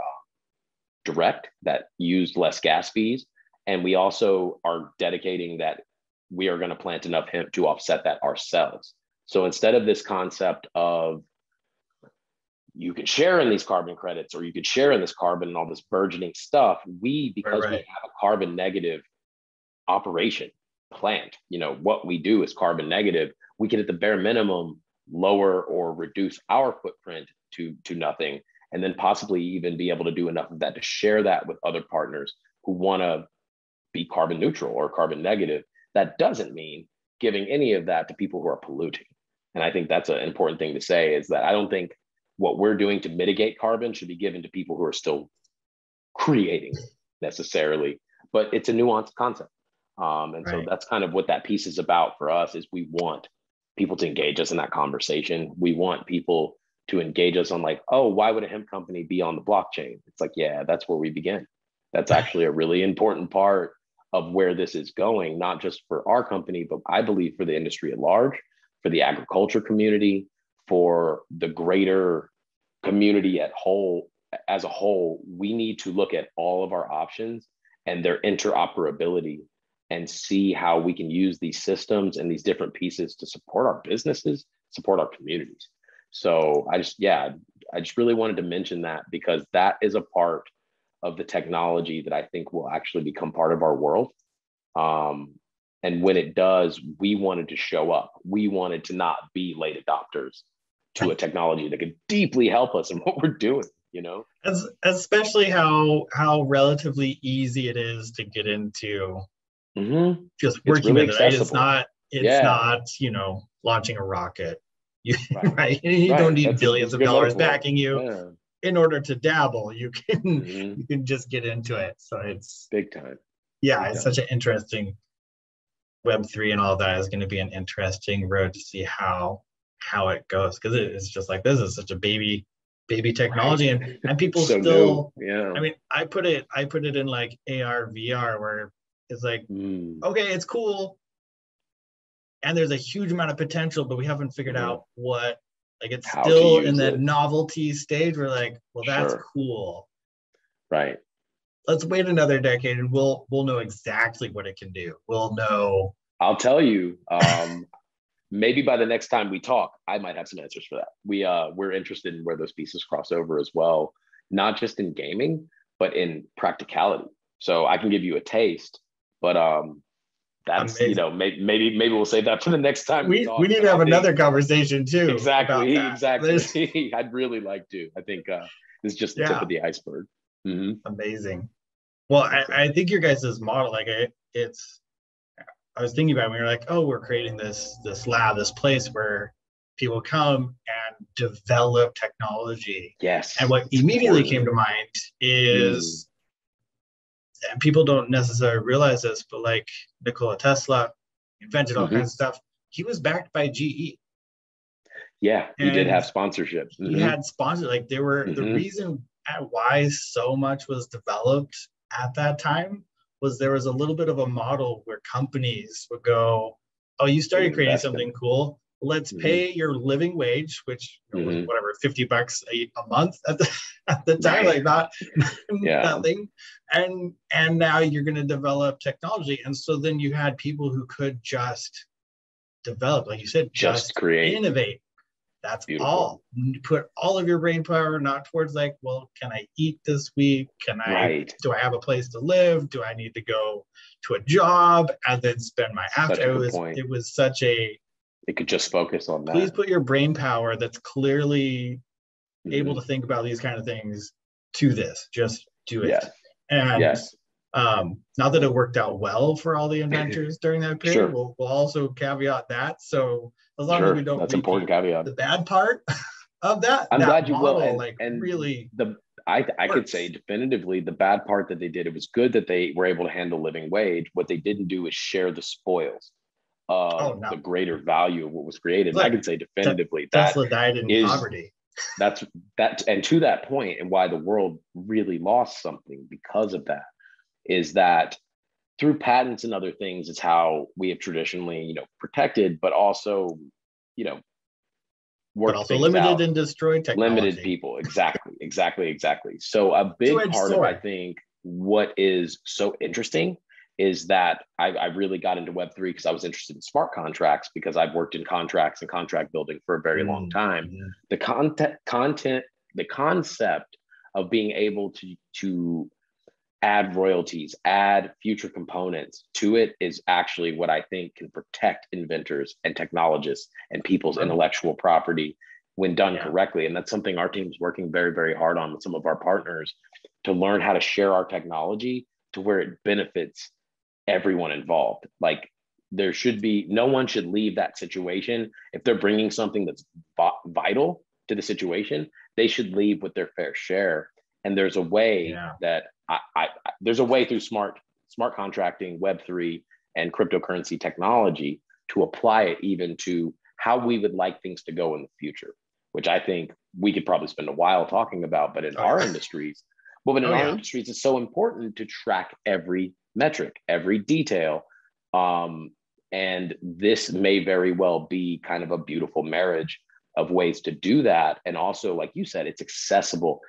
S2: direct, that used less gas fees. And we also are dedicating that we are going to plant enough hemp to offset that ourselves. So instead of this concept of you could share in these carbon credits or you could share in this carbon and all this burgeoning stuff, because we have a carbon negative operation plant, what we do is carbon negative, we can at the bare minimum lower or reduce our footprint to nothing, and then possibly even be able to do enough of that to share that with other partners who want to be carbon neutral or carbon negative. That doesn't mean giving any of that to people who are polluting. And I think that's an important thing to say, is that I don't think what we're doing to mitigate carbon should be given to people who are still creating necessarily, but it's a nuanced concept. So that's kind of what that piece is about for us, is we want people to engage us in that conversation. We want people to engage us on like, oh, why would a hemp company be on the blockchain? It's like, yeah, that's where we begin. That's actually a really important part of where this is going, not just for our company, but I believe for the industry at large, for the agriculture community, for the greater community as a whole. We need to look at all of our options and their interoperability and see how we can use these systems and these different pieces to support our businesses, support our communities. So I just really wanted to mention that, because that is a part of the technology that I think will actually become part of our world. And when it does, we wanted to show up. We wanted to not be late adopters to a technology that could deeply help us in what we're doing,
S1: Especially how relatively easy it is to get into just working with it, right? It's not launching a rocket. You don't need billions of dollars backing you in order to dabble. You can just get into it. So it's
S2: big time.
S1: It's such an interesting Web3, and all that is going to be an interesting road to see how it goes, because it's just like, this is such a baby technology, and people so still I mean, I put it in like AR VR, where it's like okay, it's cool and there's a huge amount of potential, but we haven't figured out what, like, it's how still in the novelty stage. We're like, well, that's cool,
S2: right?
S1: Let's wait another decade and we'll know exactly what it can do. We'll know.
S2: I'll tell you, maybe by the next time we talk, I might have some answers for that. We're interested in where those pieces cross over as well, not just in gaming, but in practicality. So I can give you a taste, but that's amazing. Maybe we'll save that for the next time we talk.
S1: We need to have another conversation too.
S2: Exactly. I'd really like to. I think this is just the tip of the iceberg.
S1: Amazing. Well, I think your guys' model, like, I was thinking about it when you're like, oh, we're creating this lab, this place where people come and develop technology.
S2: Yes.
S1: And what immediately came to mind is, and people don't necessarily realize this, but like Nikola Tesla invented all kinds of stuff. He was backed by GE.
S2: Yeah, he did have sponsorship.
S1: He had sponsors. Like, they were the reason why so much was developed at that time was there was a little bit of a model where companies would go, oh, you started creating something cool. Let's pay your living wage, which was whatever, $50 a month at the time, like nothing. And now you're going to develop technology. And so then you had people who could just develop, like you said, just create, innovate. That's beautiful. All. Put all of your brain power not towards like, well, can I eat this week? Do I have a place to live? Do I need to go to a job and then spend my after? It was such a.
S2: It could just focus on that.
S1: Please put your brain power that's clearly able to think about these kind of things to this. Just do it.
S2: Yes.
S1: And not that it worked out well for all the inventors during that period. We'll also caveat that. So as long as we don't,
S2: that's important caveat.
S1: The bad part of that.
S2: I'm glad you will.
S1: And really,
S2: I could say definitively the bad part that they did, it was good that they were able to handle living wage. What they didn't do is share the spoils of the greater value of what was created. And I can say definitively
S1: Tesla died in
S2: is
S1: poverty.
S2: That's that. And to that point, and why the world really lost something because of that, is that through patents and other things is how we have traditionally, protected, but also,
S1: but also limited
S2: out.
S1: and destroyed technology.
S2: Limited people. Exactly. So a big part of, I think, what is so interesting is that I really got into Web3 because I was interested in smart contracts, because I've worked in contracts and contract building for a very long time. The the concept of being able to add royalties, add future components to it is actually what I think can protect inventors and technologists and people's intellectual property when done correctly. And that's something our team is working very, very hard on with some of our partners, to learn how to share our technology to where it benefits everyone involved. Like, there should be, no one should leave that situation. If they're bringing something that's vital to the situation, they should leave with their fair share. And there's a way that there's a way through smart contracting, Web3, and cryptocurrency technology to apply it even to how we would like things to go in the future, which I think we could probably spend a while talking about. But in our industries, industries, it's so important to track every metric, every detail. And this may very well be kind of a beautiful marriage of ways to do that. And also, like you said, it's accessible.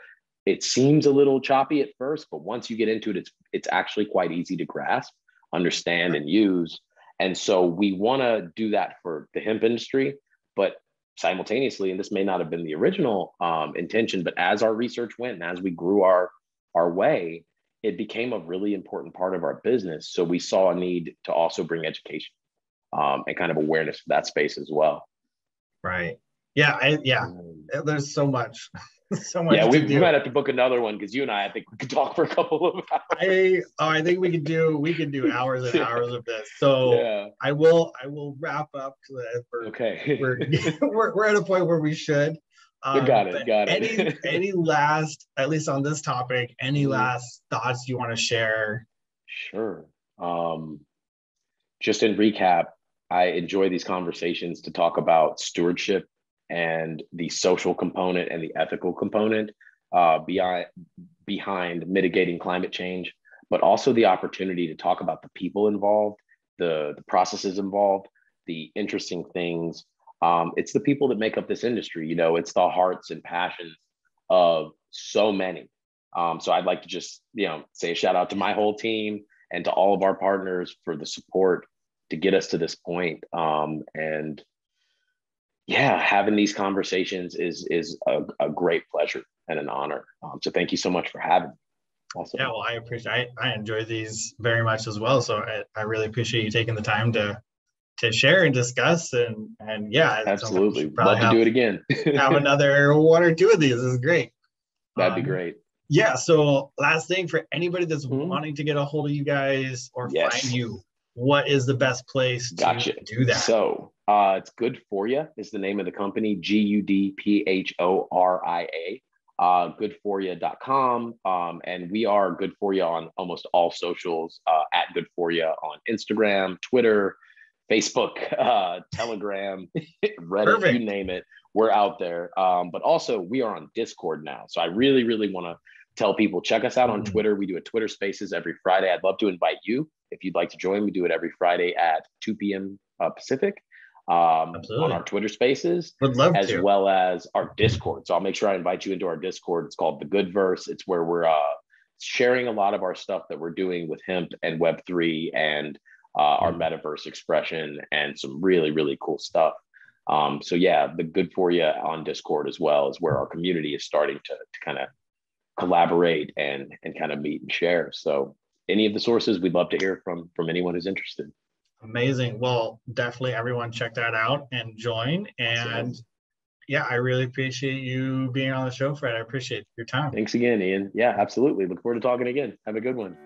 S2: It seems a little choppy at first, but once you get into it, it's actually quite easy to grasp, understand, and use. And so we want to do that for the hemp industry, but simultaneously, and this may not have been the original intention, but as our research went and as we grew our way, it became a really important part of our business. So we saw a need to also bring education and kind of awareness to that space as well.
S1: Right. Yeah. There's so much. So much.
S2: Yeah, we might have to book another one, because you and I think we could talk for a couple of hours.
S1: I think we could do hours and hours of this. So I will wrap up. We're at a point where we should.
S2: Got it.
S1: Any last, at least on this topic, any last thoughts you want to share?
S2: Sure. Just in recap, I enjoy these conversations to talk about stewardship and the social component and the ethical component behind mitigating climate change, but also the opportunity to talk about the people involved, the processes involved, the interesting things. It's the people that make up this industry. It's the hearts and passions of so many. So I'd like to just, say a shout out to my whole team and to all of our partners for the support to get us to this point. And having these conversations is a great pleasure and an honor. So thank you so much for having me. Awesome.
S1: Yeah, well, I enjoy these very much as well. So I really appreciate you taking the time to share and discuss, and
S2: absolutely. Love to do it again.
S1: Have another one or two of these. This is great.
S2: That'd be great.
S1: Yeah. So last thing, for anybody that's wanting to get a hold of you guys or find you, what is the best place to do that?
S2: So it's GÜDPHORIA is the name of the company, GÜDPHORIA, GÜDPHORIA.com. And we are GÜDPHORIA on almost all socials, at GÜDPHORIA on Instagram, Twitter, Facebook, Telegram, Reddit, Perfect. You name it, we're out there. But also we are on Discord now. So I really, really want to tell people, check us out on Twitter. We do a Twitter Spaces every Friday. I'd love to invite you if you'd like to join. We do it every Friday at 2 p.m. Pacific on our Twitter Spaces, as well as our Discord. So I'll make sure I invite you into our Discord. It's called The Goodverse. It's where we're sharing a lot of our stuff that we're doing with hemp and Web3 and our metaverse expression and some really, really cool stuff. So the GÜDPHORIA on Discord as well is where our community is starting to kind of collaborate and kind of meet and share. So any of the sources, we'd love to hear from anyone who's interested.
S1: Amazing. Well, definitely everyone check that out and join. And I really appreciate you being on the show, Fred. I appreciate your time.
S2: Thanks again, Ian. Yeah, absolutely. Look forward to talking again. Have a good one.